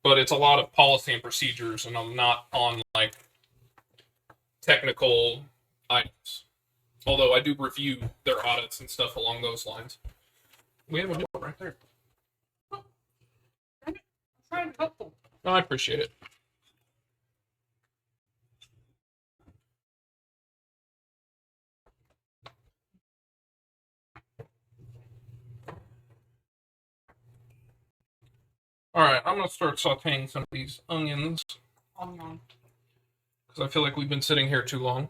But it's a lot of policy and procedures, and I'm not on, like, technical items. Although I do review their audits and stuff along those lines. We have a door right there. I'm trying to help them. Oh, I appreciate it. Alright, I'm going to start sauteing some of these onions. Because I feel like we've been sitting here too long.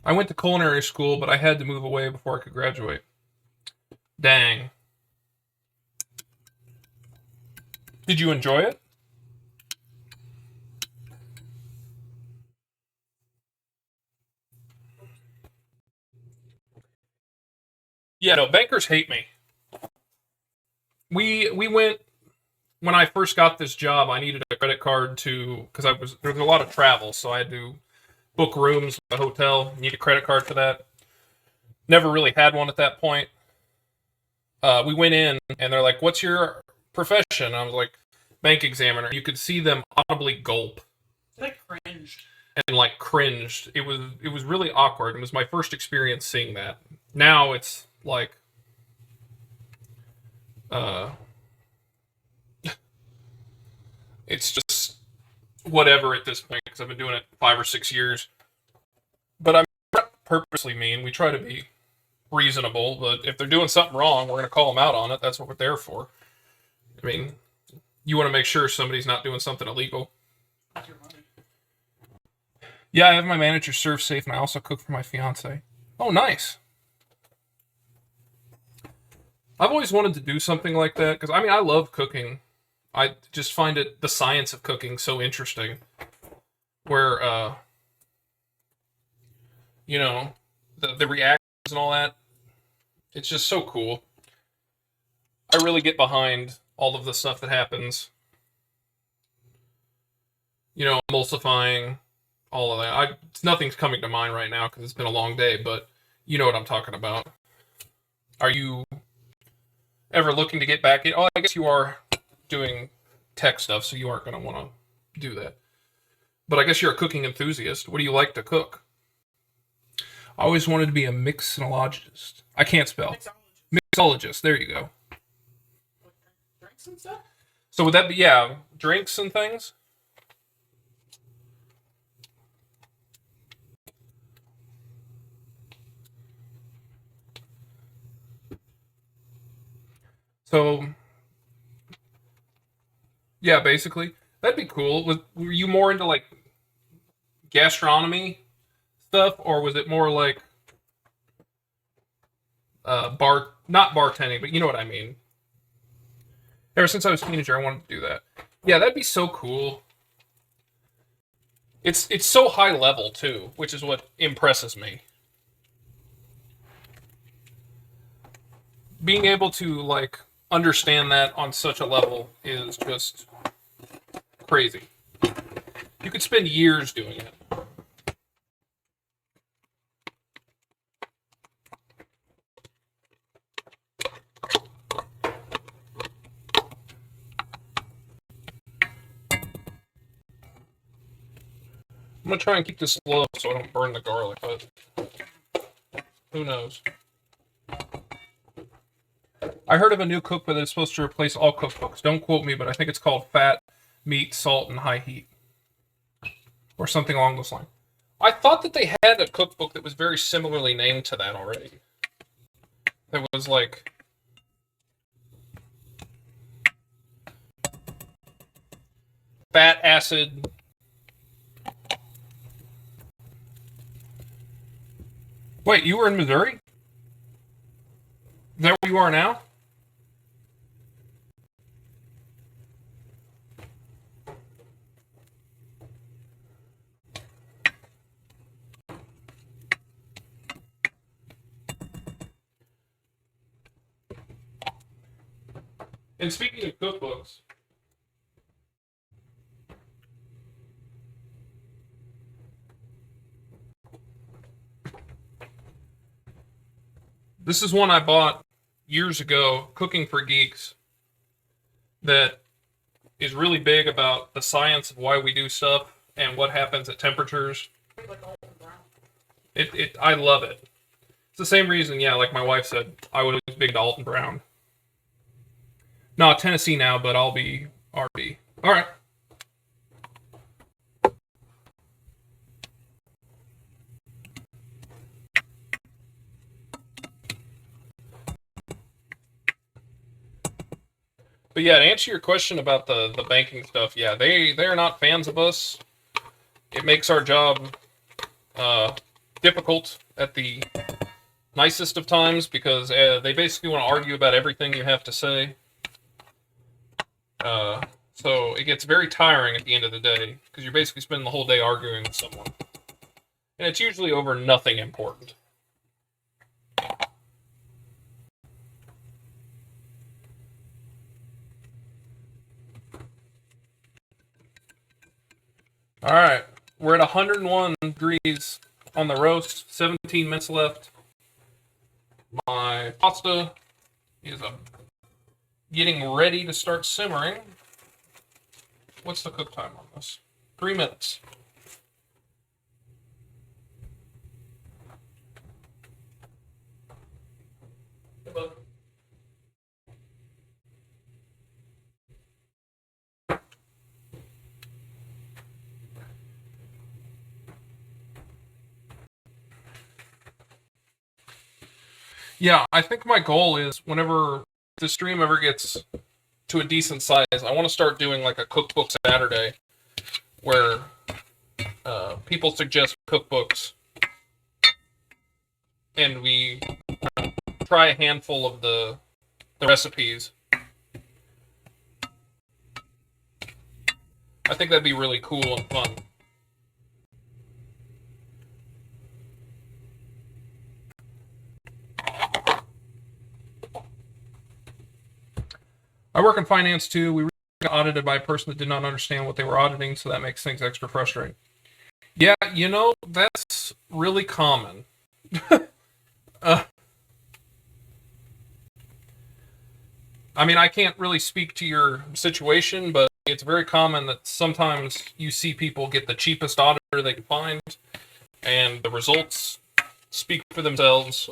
I went to culinary school, but I had to move away before I could graduate. Dang. Did you enjoy it? Yeah, no, bankers hate me. We went when I first got this job. I needed a credit card to because there was a lot of travel, so I had to book rooms at a hotel. Need a credit card for that. Never really had one at that point. We went in and they're like, "What's your profession?" I was like, "Bank examiner." You could see them audibly gulp. Like cringed. And like cringed. It was really awkward. It was my first experience seeing that. Now it's like it's just whatever at this point because I've been doing it 5 or 6 years. But I'm not purposely mean. We try to be reasonable, but if they're doing something wrong, we're going to call them out on it. That's what we're there for. I mean, you want to make sure somebody's not doing something illegal. Yeah, I have my manager serve safe, and I also cook for my fiance. Oh, nice. I've always wanted to do something like that, because, I mean, I love cooking. I just find the science of cooking so interesting. Where, you know, the reactions and all that. It's just so cool. I really get behind all of the stuff that happens. You know, emulsifying, all of that. Nothing's coming to mind right now because it's been a long day, but you know what I'm talking about. Are you ever looking to get back in? Oh, I guess you are doing tech stuff, so you aren't going to want to do that. But I guess you're a cooking enthusiast. What do you like to cook? I always wanted to be a mixologist. I can't spell. Mixologist. There you go. Drinks and stuff? So would that be, yeah, drinks and things? So, yeah, basically, that'd be cool. Were you more into like gastronomy stuff, or was it more like not bartending, but you know what I mean? Ever since I was a teenager, I wanted to do that. Yeah, that'd be so cool. It's so high level too, which is what impresses me. Being able to like understand that on such a level is just crazy. You could spend years doing it. I'm gonna try and keep this low so I don't burn the garlic, but who knows? I heard of a new cookbook that's supposed to replace all cookbooks. Don't quote me, but I think it's called Fat, Meat, Salt, and High Heat. Or something along those lines. I thought that they had a cookbook that was very similarly named to that already. That was like... Fat, acid... Wait, you were in Missouri? Is that where you are now? And speaking of cookbooks, this is one I bought years ago, Cooking for Geeks, that is really big about the science of why we do stuff and what happens at temperatures. I love it. It's the same reason, yeah, like my wife said, I was big into Alton Brown. No, Tennessee now, but I'll be RB. All right. But yeah, to answer your question about the banking stuff, yeah, they're not fans of us. It makes our job difficult at the nicest of times because they basically want to argue about everything you have to say. So it gets very tiring at the end of the day because you're basically spending the whole day arguing with someone. And it's usually over nothing important. All right, we're at 101 degrees on the roast, 17 minutes left. My pasta is getting ready to start simmering. What's the cook time on this? 3 minutes. Hey, bud. Yeah, I think my goal is whenever the stream ever gets to a decent size, I want to start doing like a cookbook Saturday where people suggest cookbooks and we try a handful of the recipes. I think that'd be really cool and fun. I work in finance too. We got audited by a person that did not understand what they were auditing, so that makes things extra frustrating. Yeah, you know, that's really common. I mean, I can't really speak to your situation, but it's very common that sometimes you see people get the cheapest auditor they can find, and the results speak for themselves.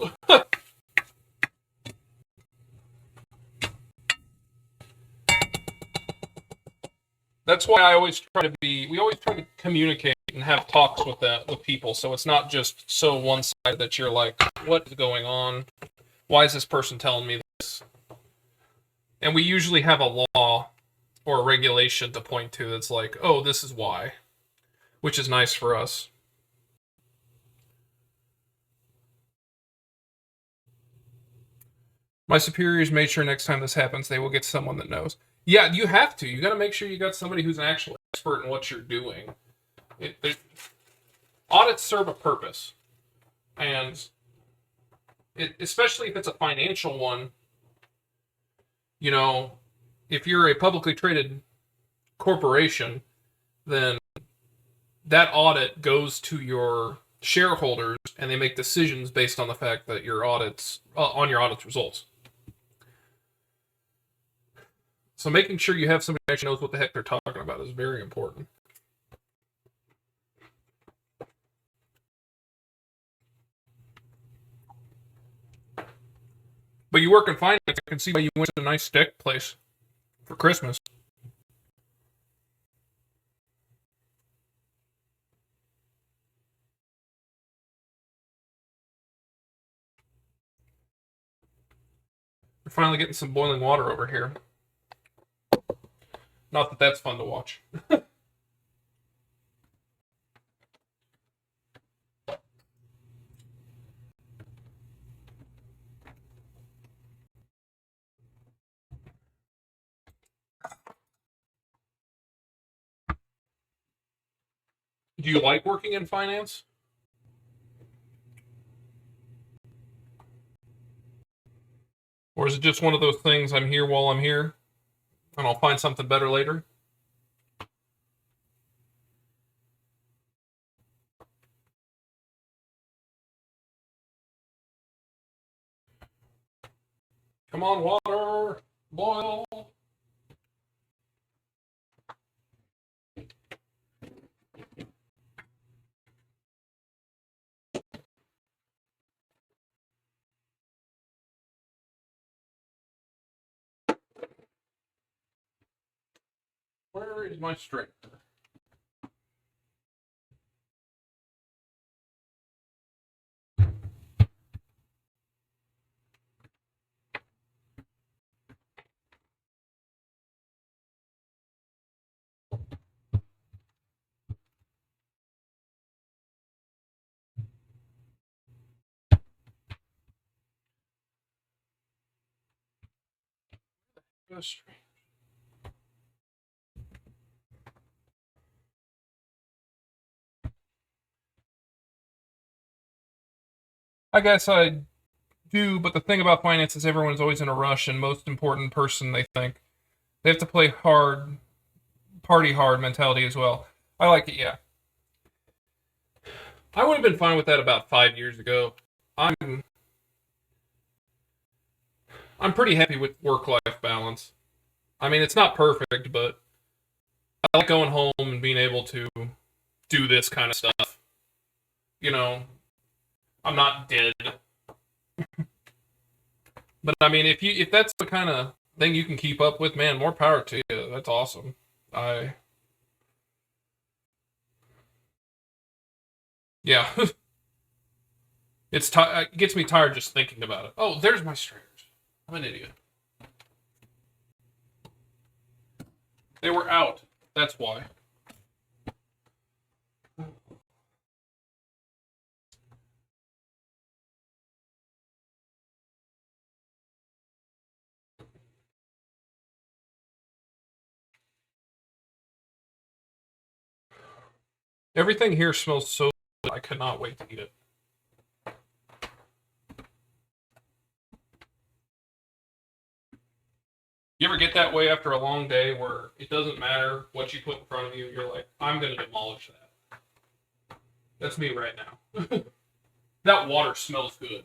That's why I always try to we always try to communicate and have talks with people, so it's not just so one-sided that you're like, what is going on? Why is this person telling me this? And we usually have a law or a regulation to point to that's like, oh, this is why, which is nice for us. My superiors made sure next time this happens, they will get someone that knows. Yeah, you have to. You got to make sure you got somebody who's an actual expert in what you're doing. Audits serve a purpose, and especially if it's a financial one. You know, if you're a publicly traded corporation, then that audit goes to your shareholders, and they make decisions based on the fact that your audits on your audit's results. So making sure you have somebody who actually knows what the heck they're talking about is very important. But you work in finance, I can see why you went to a nice steak place for Christmas. We're finally getting some boiling water over here. Not that that's fun to watch. Do you like working in finance? Or is it just one of those things, I'm here while I'm here, and I'll find something better later? Come on, water! Boil! Where is my strainer? I guess I do, but the thing about finance is everyone's always in a rush, and most important person, they think. They have to play hard, party hard mentality as well. I like it, yeah. I would have been fine with that about 5 years ago. I'm I'm pretty happy with work-life balance. I mean, it's not perfect, but I like going home and being able to do this kind of stuff. You know, I'm not dead. But I mean, if that's the kind of thing you can keep up with, man, more power to you. That's awesome. I Yeah, it gets me tired just thinking about it. Oh, there's my strainers. I'm an idiot. They were out. That's why. Everything here smells so good. I cannot wait to eat it. You ever get that way after a long day where it doesn't matter what you put in front of you? You're like, I'm going to demolish that. That's me right now. That water smells good.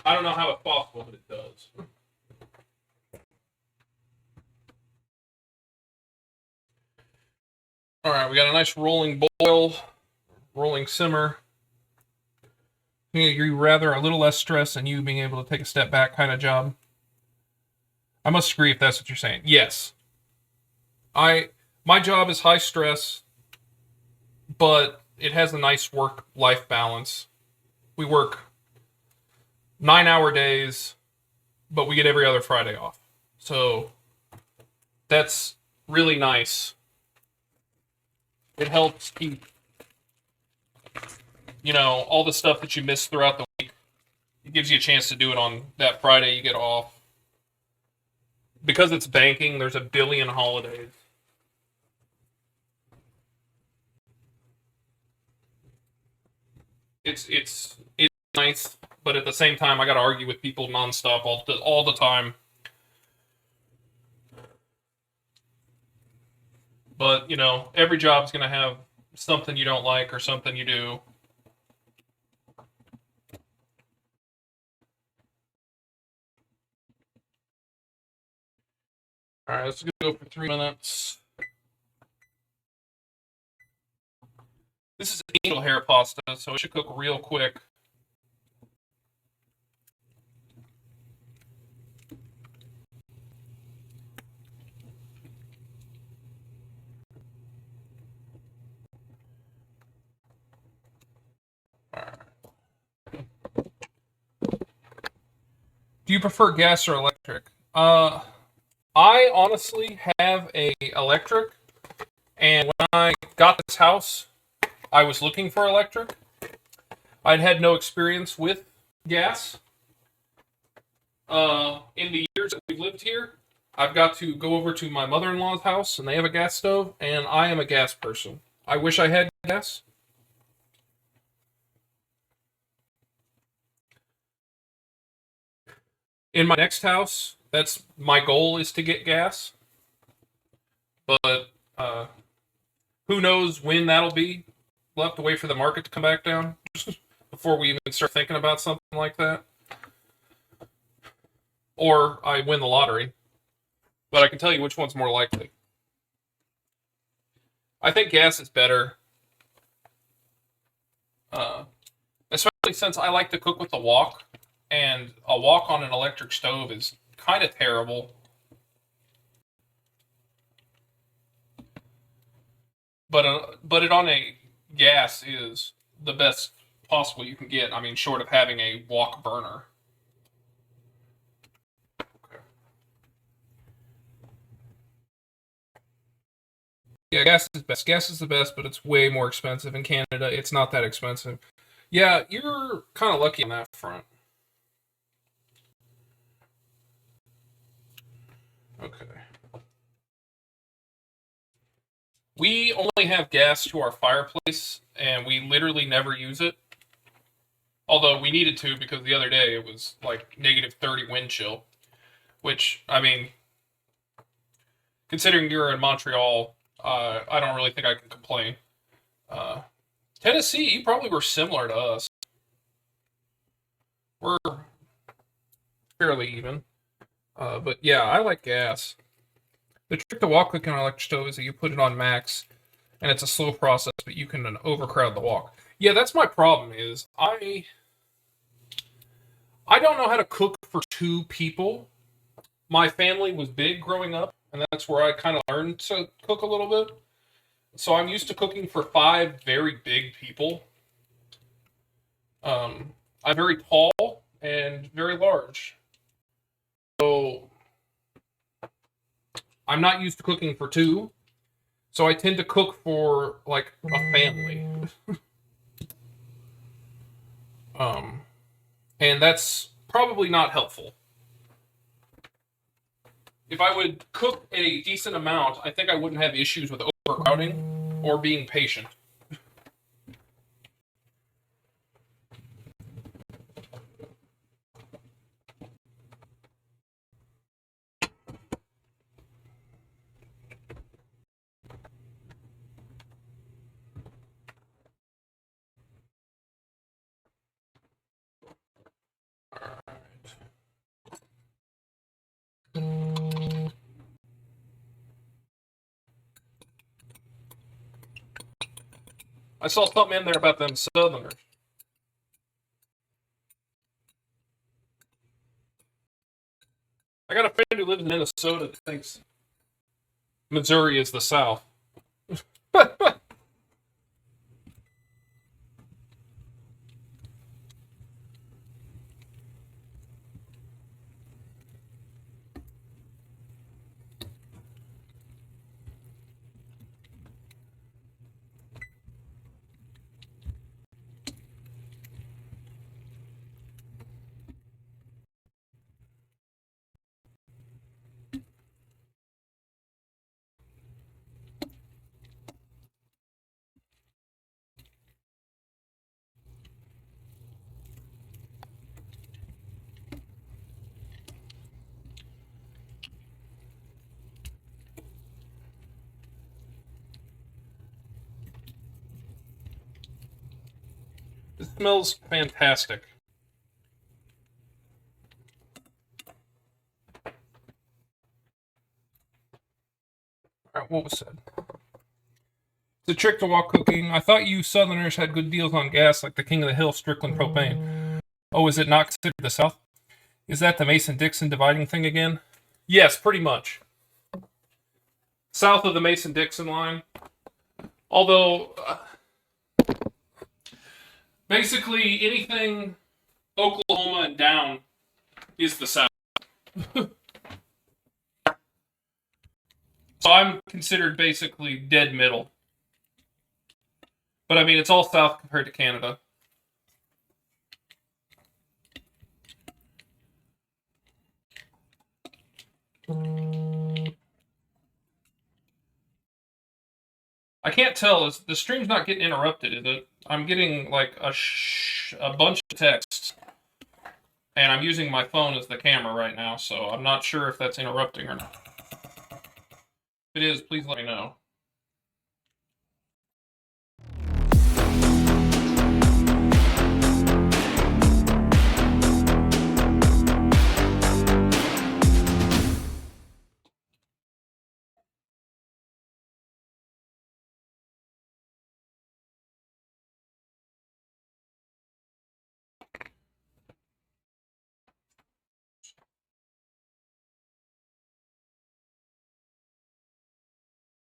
I don't know how it's possible, but it does. All right, we got a nice rolling boil, rolling simmer. You're rather a little less stress and you being able to take a step back kind of job. I must agree if that's what you're saying. Yes. My job is high stress, but it has a nice work-life balance. We work 9-hour days, but we get every other Friday off. So that's really nice. It helps keep, all the stuff that you miss throughout the week. It gives you a chance to do it on that Friday you get off. Because it's banking, there's a billion holidays. It's nice, but at the same time, I got to argue with people nonstop all the time. But every job's gonna have something you don't like or something you do. All right, let's go for 3 minutes. This is angel hair pasta, so it should cook real quick. Do you prefer gas or electric? I honestly have a electric, and when I got this house, I was looking for electric. I'd had no experience with gas. In the years that we've lived here, I've got to go over to my mother-in-law's house, and they have a gas stove, and I am a gas person. I wish I had gas. In my next house, that's my goal is to get gas. But who knows when that'll be? We'll have to wait for the market to come back down before we even start thinking about something like that. Or I win the lottery. But I can tell you which one's more likely. I think gas is better. Especially since I like to cook with a wok. And a wok on an electric stove is kind of terrible. But it on a gas is the best possible you can get. I mean, short of having a wok burner. Okay. Yeah, gas is best. Gas is the best, but it's way more expensive. In Canada, it's not that expensive. Yeah, you're kind of lucky on that front. Okay. We only have gas to our fireplace, and we literally never use it. Although we needed to because the other day it was like -30 wind chill. Which, I mean, considering you're in Montreal, I don't really think I can complain. Tennessee, you probably were similar to us. We're fairly even. But yeah, I like gas. The trick to wok cooking on an electric stove is that you put it on max, and it's a slow process, but you can overcrowd the wok. Yeah, that's my problem. Is I don't know how to cook for 2 people. My family was big growing up, and that's where I kind of learned to cook a little bit. So I'm used to cooking for 5 very big people. I'm very tall and very large. So I'm not used to cooking for 2. So I tend to cook for like a family. And that's probably not helpful. If I would cook a decent amount, I think I wouldn't have issues with overcrowding or being patient. I saw something in there about them Southerners. I got a friend who lives in Minnesota that thinks Missouri is the South. Smells fantastic. Alright, what was said? It's a trick to while cooking. I thought you Southerners had good deals on gas, like the King of the Hill, Strickland propane. Oh, is it not considered the South? Is that the Mason-Dixon dividing thing again? Yes, pretty much. South of the Mason-Dixon line. Although, basically anything Oklahoma and down is the South. So I'm considered basically dead middle. But I mean, it's all South compared to Canada. I can't tell. The stream's not getting interrupted, is it? I'm getting like a bunch of texts. And I'm using my phone as the camera right now, so I'm not sure if that's interrupting or not. If it is, please let me know.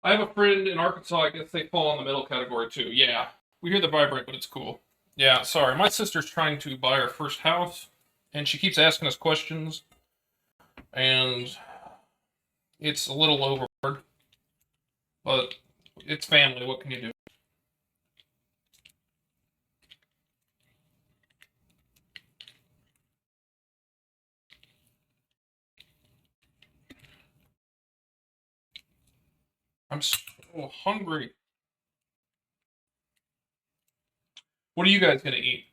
I have a friend in Arkansas, I guess they fall in the middle category too. Yeah. We hear the vibrate, but it's cool. Yeah, sorry. My sister's trying to buy her first house, and she keeps asking us questions, and it's a little overboard. But it's family. What can you do? I'm so hungry. What are you guys going to eat?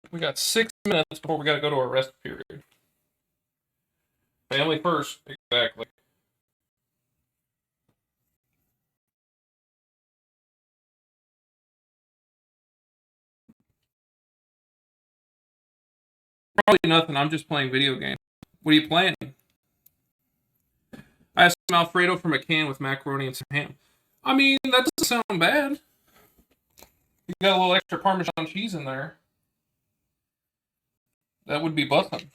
We got 6 minutes before we got to go to our rest period. Family first, exactly. Probably nothing. I'm just playing video games. What are you playing? I have some Alfredo from a can with macaroni and some ham. I mean, that doesn't sound bad. You got a little extra Parmesan cheese in there. That would be bussin'.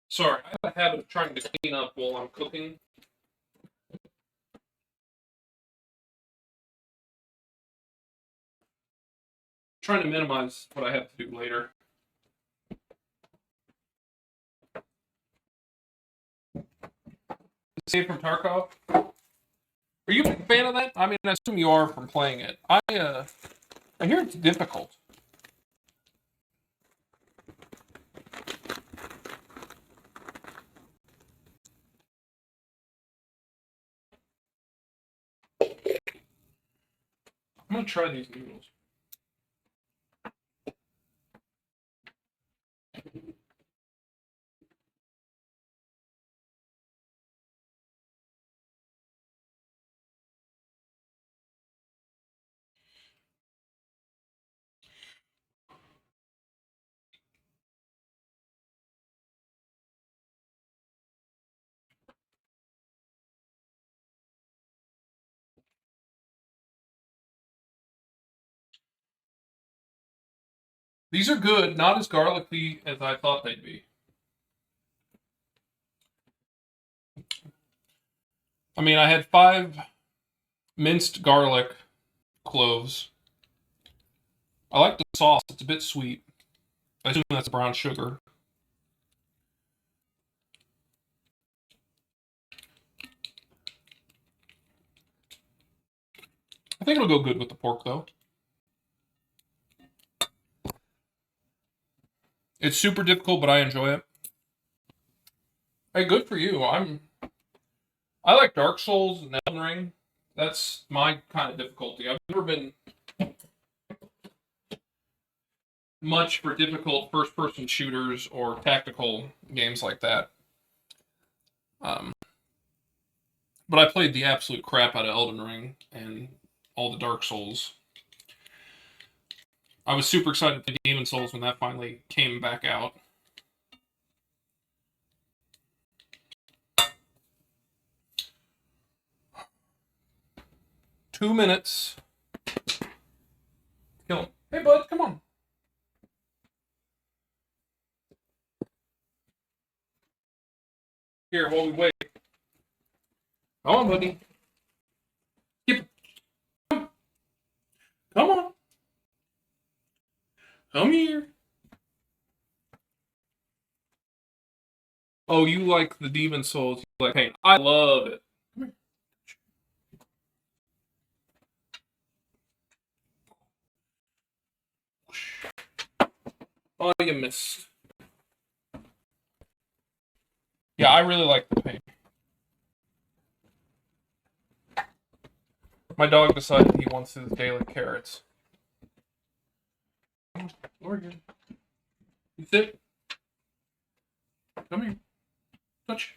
Sorry, I have a habit of trying to clean up while I'm cooking. Trying to minimize what I have to do later. Escape from Tarkov? Are you a fan of that? I mean, I assume you are from playing it. I hear it's difficult. I'm gonna try these noodles. These are good, not as garlicky as I thought they'd be. I mean, I had 5 minced garlic cloves. I like the sauce. It's a bit sweet. I assume that's brown sugar. I think it'll go good with the pork, though. It's super difficult, but I enjoy it. Hey, good for you. I like Dark Souls and Elden Ring. That's my kind of difficulty. I've never been much for difficult first-person shooters or tactical games like that. Um, but I played the absolute crap out of Elden Ring and all the Dark Souls. I was super excited for Demon Souls when that finally came back out. $2 minutes. Kill him. Hey, bud, come on. Here, while we wait. Come on, buddy. Come on. Come here. Oh, you like the Demon Souls. You like pain. I love it. Come here. Oh, you missed. Yeah, I really like the pain. My dog decided he wants his daily carrots. Over here. You sit. Come here. Touch.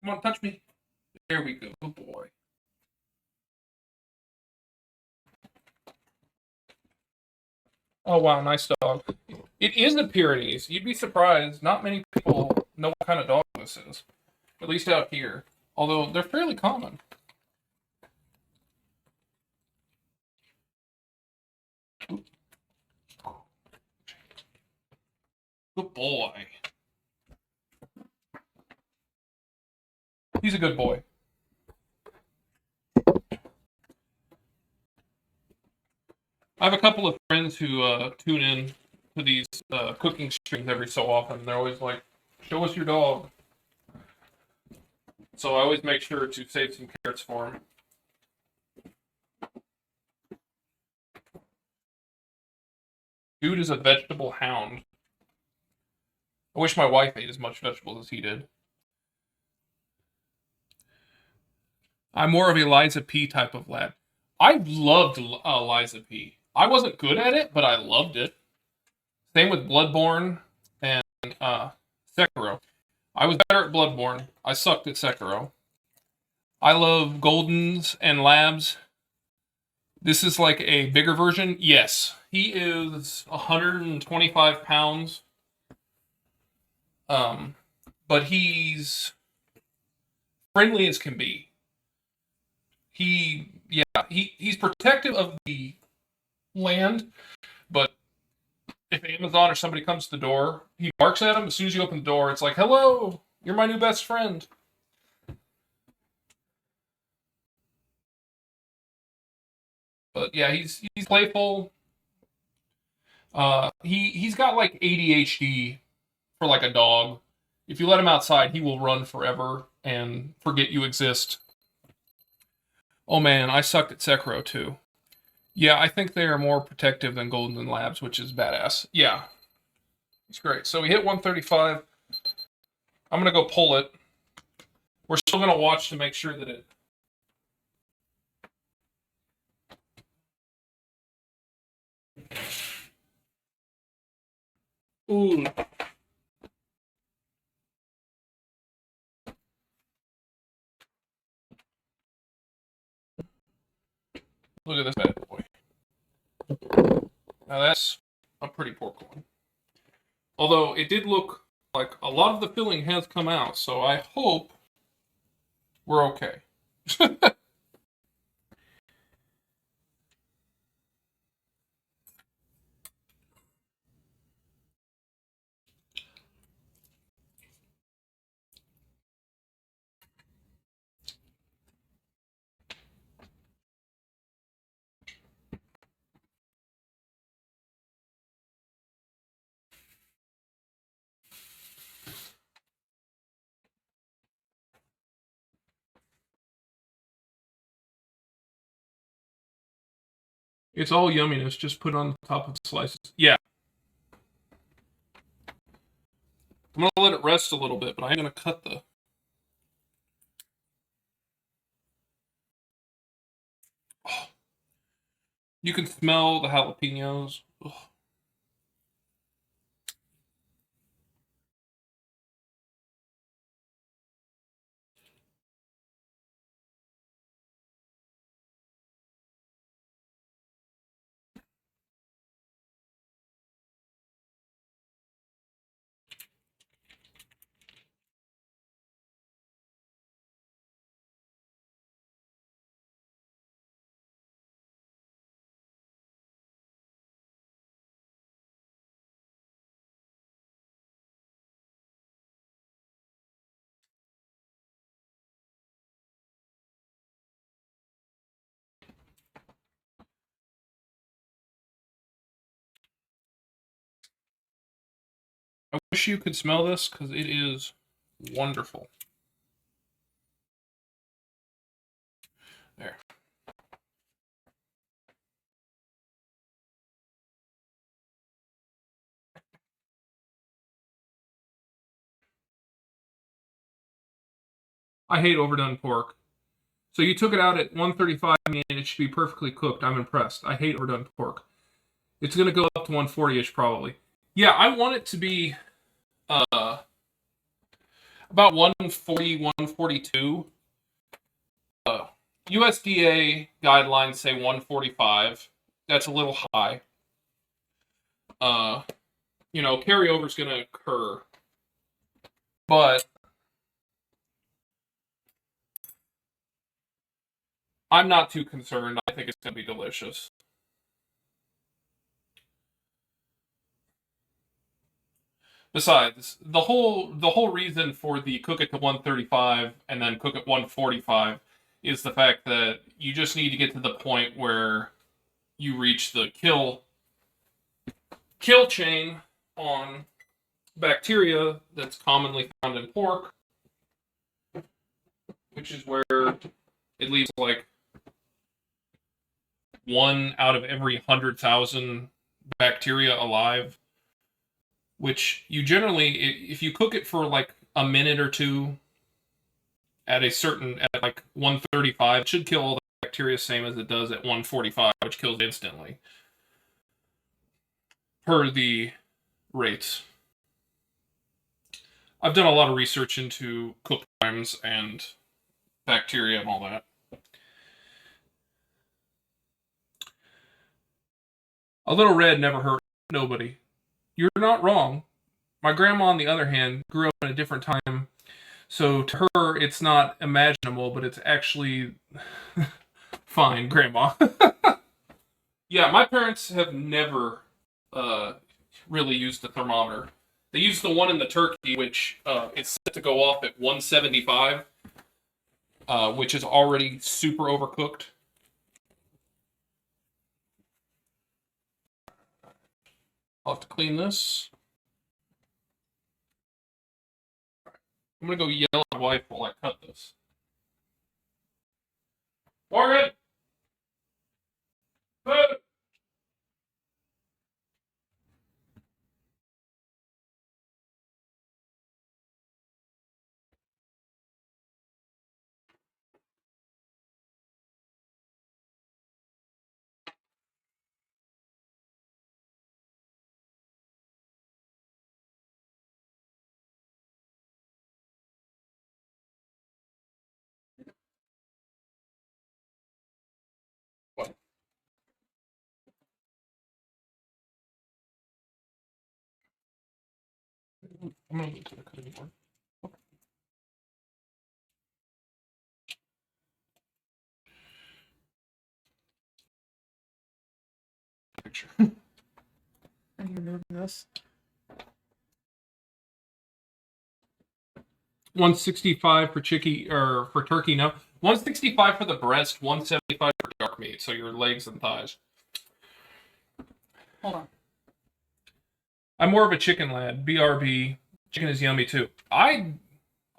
Come on, touch me. There we go. Good boy. Oh, wow, nice dog. It is a Pyrenees. You'd be surprised. Not many people know what kind of dog this is. At least out here. Although, they're fairly common. Good boy. He's a good boy. I have a couple of friends who tune in to these cooking streams every so often. They're always like, show us your dog. So I always make sure to save some carrots for him. Dude is a vegetable hound. I wish my wife ate as much vegetables as he did. I'm more of Eliza P type of lad. I loved Eliza P. I wasn't good at it, but I loved it. Same with Bloodborne and Sekiro. I was better at Bloodborne. I sucked at Sekiro. I love Goldens and Labs. This is like a bigger version. Yes, he is 125 pounds. But he's friendly as can be. He's protective of the land, but if Amazon or somebody comes to the door, he barks at him. As soon as you open the door, it's like, hello, you're my new best friend. But yeah, he's playful. He's got like ADHD for like a dog. If you let him outside, he will run forever and forget you exist. Oh man, I sucked at Sekiro too. Yeah, I think they are more protective than Golden and Labs, which is badass. Yeah, it's great. So we hit 135. I'm gonna go pull it. We're still gonna watch to make sure that it. Ooh. Look at this bad boy. Now that's a pretty pork one. Although it did look like a lot of the filling has come out, so I hope we're okay. It's all yumminess. Just put it on the top of the slices. Yeah. I'm going to let it rest a little bit, but I'm going to cut the... Oh. You can smell the jalapenos. Ugh. I wish you could smell this, because it is wonderful. There. I hate overdone pork. So you took it out at 135 and it should be perfectly cooked. I'm impressed. I hate overdone pork. It's going to go up to 140-ish probably. Yeah, I want it to be about 140, 142. USDA guidelines say 145. That's a little high. Carryover is going to occur. But I'm not too concerned. I think it's going to be delicious. Besides, the whole reason for the cook it to 135 and then cook at 145 is the fact that you just need to get to the point where you reach the kill chain on bacteria that's commonly found in pork, which is where it leaves like 1 out of every 100,000 bacteria alive. Which you generally, if you cook it for like a minute or two at like 135, it should kill all the bacteria same as it does at 145, which kills instantly. Per the rates. I've done a lot of research into cook times and bacteria and all that. A little red never hurt nobody. You're not wrong. My grandma, on the other hand, grew up in a different time, so to her, it's not imaginable, but it's actually fine, Grandma. Yeah, my parents have never really used the thermometer. They use the one in the turkey, which is set to go off at 175, which is already super overcooked. I'll have to clean this. I'm going to go yell at my wife while I cut this. Morgan! Food! What? I'm going to go to the cutting board. Picture. Are you moving this? 165 for for turkey, no. 165 for the breast, 175 for dark meat, so your legs and thighs. Hold on. I'm more of a chicken lad. BRB. Chicken is yummy too. I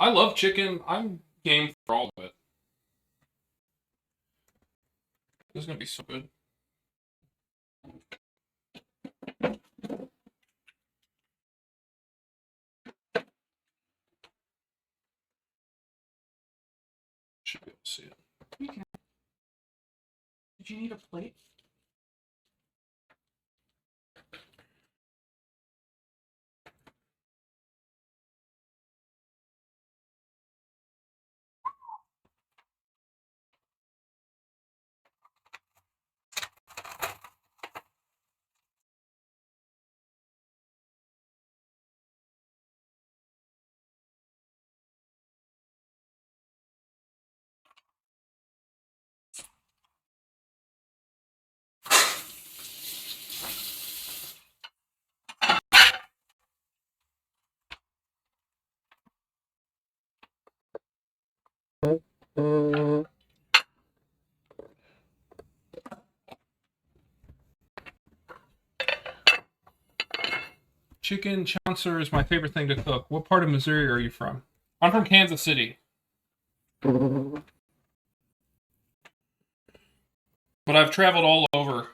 love chicken. I'm game for all of it. This is gonna be so good. Should be able to see it. Okay. Did you need a plate? Chicken chowder is my favorite thing to cook. What part of Missouri are you from? I'm from Kansas City. But I've traveled all over.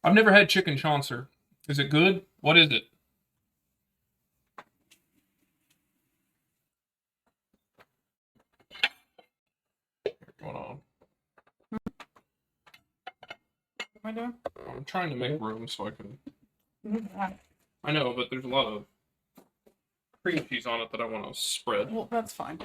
I've never had chicken chowder. Is it good? What is it? Going on. What am I doing? I'm trying to make room so I can. Mm-hmm. I know, but there's a lot of cream cheese on it that I want to spread. Well, that's fine.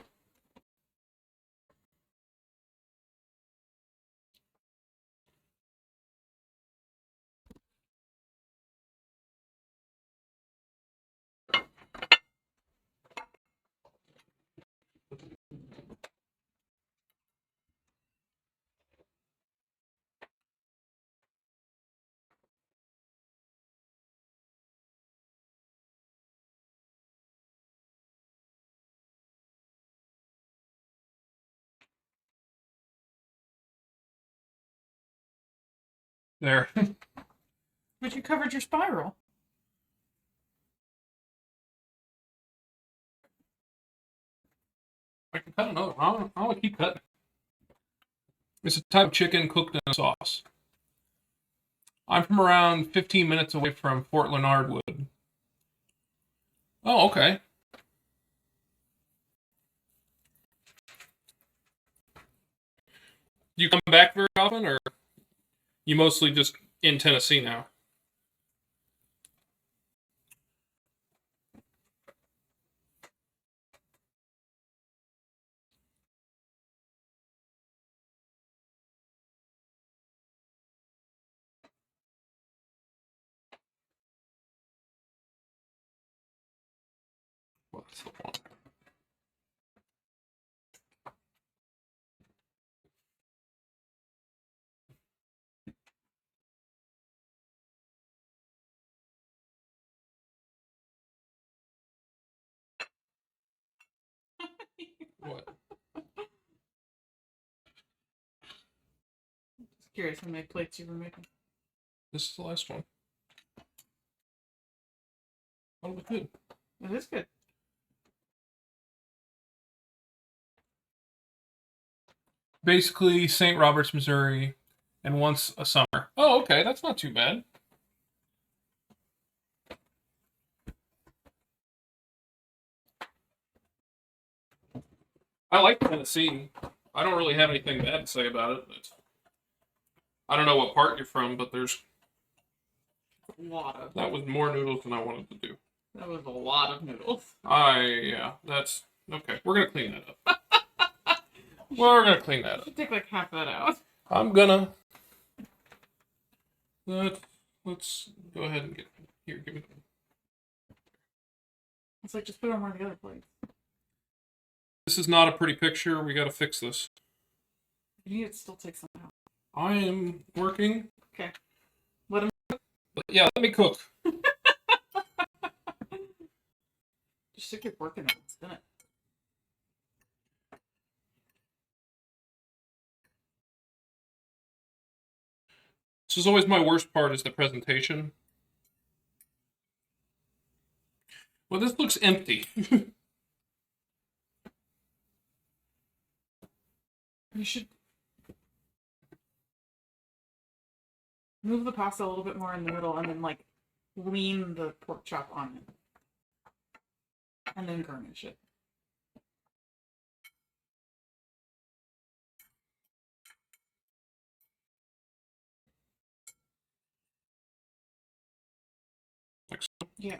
There. But you covered your spiral. I can cut another. I want to keep cutting. It's a type of chicken cooked in a sauce. I'm from around 15 minutes away from Fort Leonard Wood. Oh, okay. Do you come back very often, or you mostly just in Tennessee now? What's the one? What? Just curious how many plates you were making. This is the last one. That'll be good. It is good. Basically, St. Roberts, Missouri, and once a summer. Oh, okay. That's not too bad. I like Tennessee. I don't really have anything bad to say about it. I don't know what part you're from, but there's A lot of. that was more noodles than I wanted to do. That was a lot of noodles. Yeah, that's okay. We're gonna clean that up. We're gonna clean that up. Should take like half that out. I'm gonna. Let's go ahead and get here. Give me. It's like just put it on one of the other plates. This is not a pretty picture. We gotta fix this. You need to still take some out. I am working. Okay. Let him. Yeah, let me cook. You should keep working on it, spin it. This is always my worst part is the presentation. Well, this looks empty. You should move the pasta a little bit more in the middle and then like lean the pork chop on it. And then garnish it. Yeah.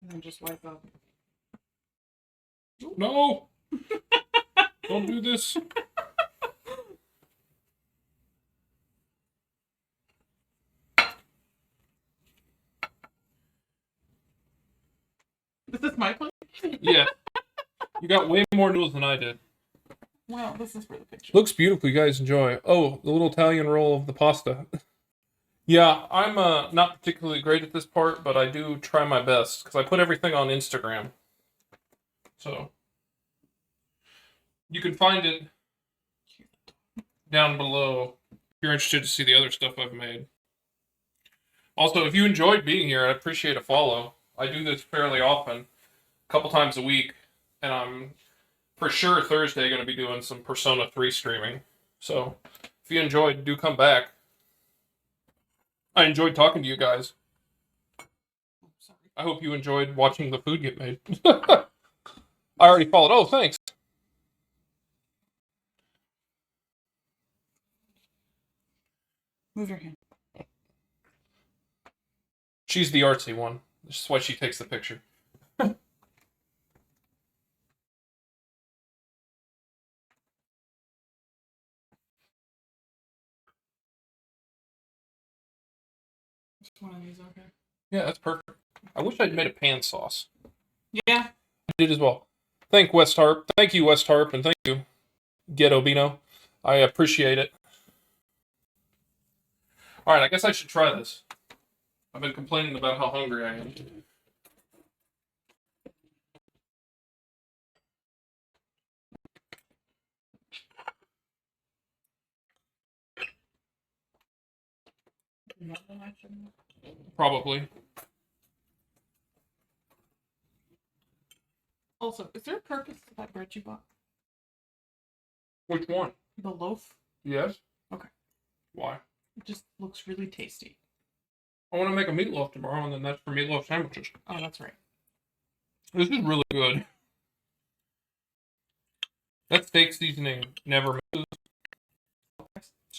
And then just wipe up. No! Don't do this. Is this my plate? Yeah. You got way more noodles than I did. Well, this is for the picture. Looks beautiful. You guys enjoy. Oh, the little Italian roll of the pasta. Yeah, I'm not particularly great at this part, but I do try my best because I put everything on Instagram. So you can find it down below if you're interested to see the other stuff I've made. Also, if you enjoyed being here, I'd appreciate a follow. I do this fairly often, a couple times a week, and I'm for sure Thursday going to be doing some Persona 3 streaming. So if you enjoyed, do come back. I enjoyed talking to you guys. Oh, sorry. I hope you enjoyed watching the food get made. I already followed. Oh, thanks. Move your hand. She's the artsy one. This is why she takes the picture. Just one of these, okay. Yeah, that's perfect. I wish I'd made a pan sauce. Yeah. I did as well. Thank West Harp. Thank you, West Harp, and thank you, Ghetto Bino. I appreciate it. Alright, I guess I should try this. I've been complaining about how hungry I am. Probably. Also, is there a purpose to that bread you bought? Which one? The loaf? Yes. Okay. Why? It just looks really tasty. I want to make a meatloaf tomorrow, and then that's for meatloaf sandwiches. Oh, that's right. This is really good. That steak seasoning never misses.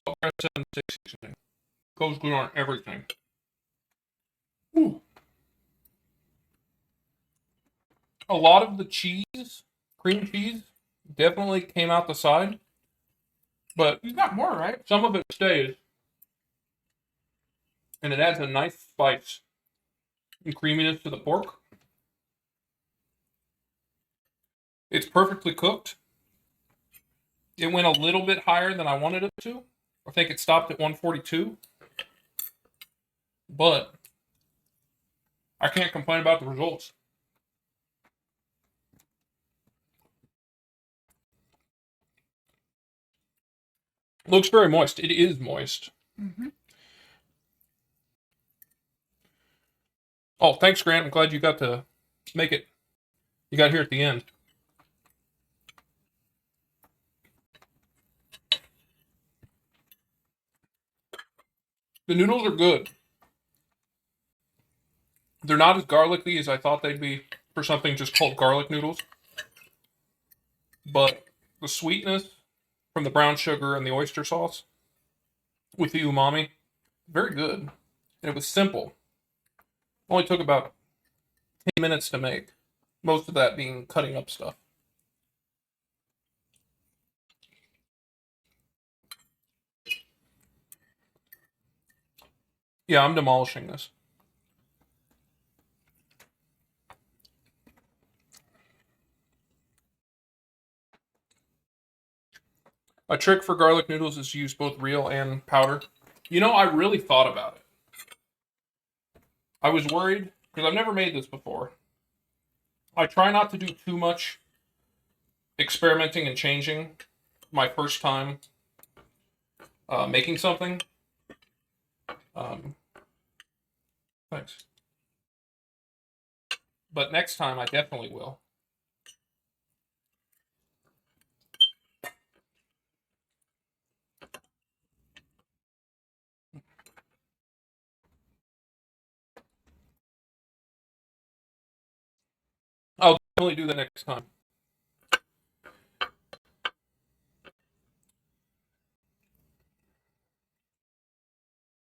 Saltgrass 7 steak seasoning. Goes good on everything. Ooh. A lot of the cheese, cream cheese, definitely came out the side. But You got more, right? some of it stays. And it adds a nice spice and creaminess to the pork. It's perfectly cooked. It went a little bit higher than I wanted it to. I think it stopped at 142. But I can't complain about the results. Looks very moist. It is moist. Mm-hmm. Oh, thanks, Grant. I'm glad you got to make it. You got here at the end. The noodles are good. They're not as garlicky as I thought they'd be for something just called garlic noodles. But the sweetness from the brown sugar and the oyster sauce with the umami, very good. And it was simple. Only took about 10 minutes to make. Most of that being cutting up stuff. Yeah, I'm demolishing this. A trick for garlic noodles is to use both real and powder. You know, I really thought about it. I was worried, because I've never made this before. I try not to do too much experimenting and changing my first time making something. Thanks. But next time I definitely will. definitely do that next time.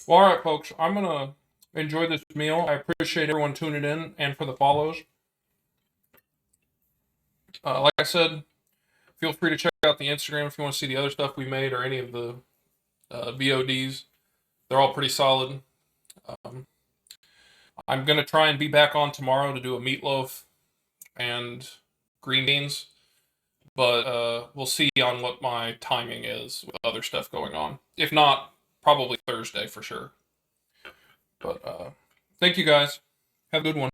Well, all right, folks. I'm gonna enjoy this meal. I appreciate everyone tuning in and for the follows. Like I said, feel free to check out the Instagram if you want to see the other stuff we made or any of the VODs. They're all pretty solid. I'm gonna try and be back on tomorrow to do a meatloaf and green beans, but we'll see on what my timing is with other stuff going on. If not, probably Thursday for sure. But thank you guys. Have a good one.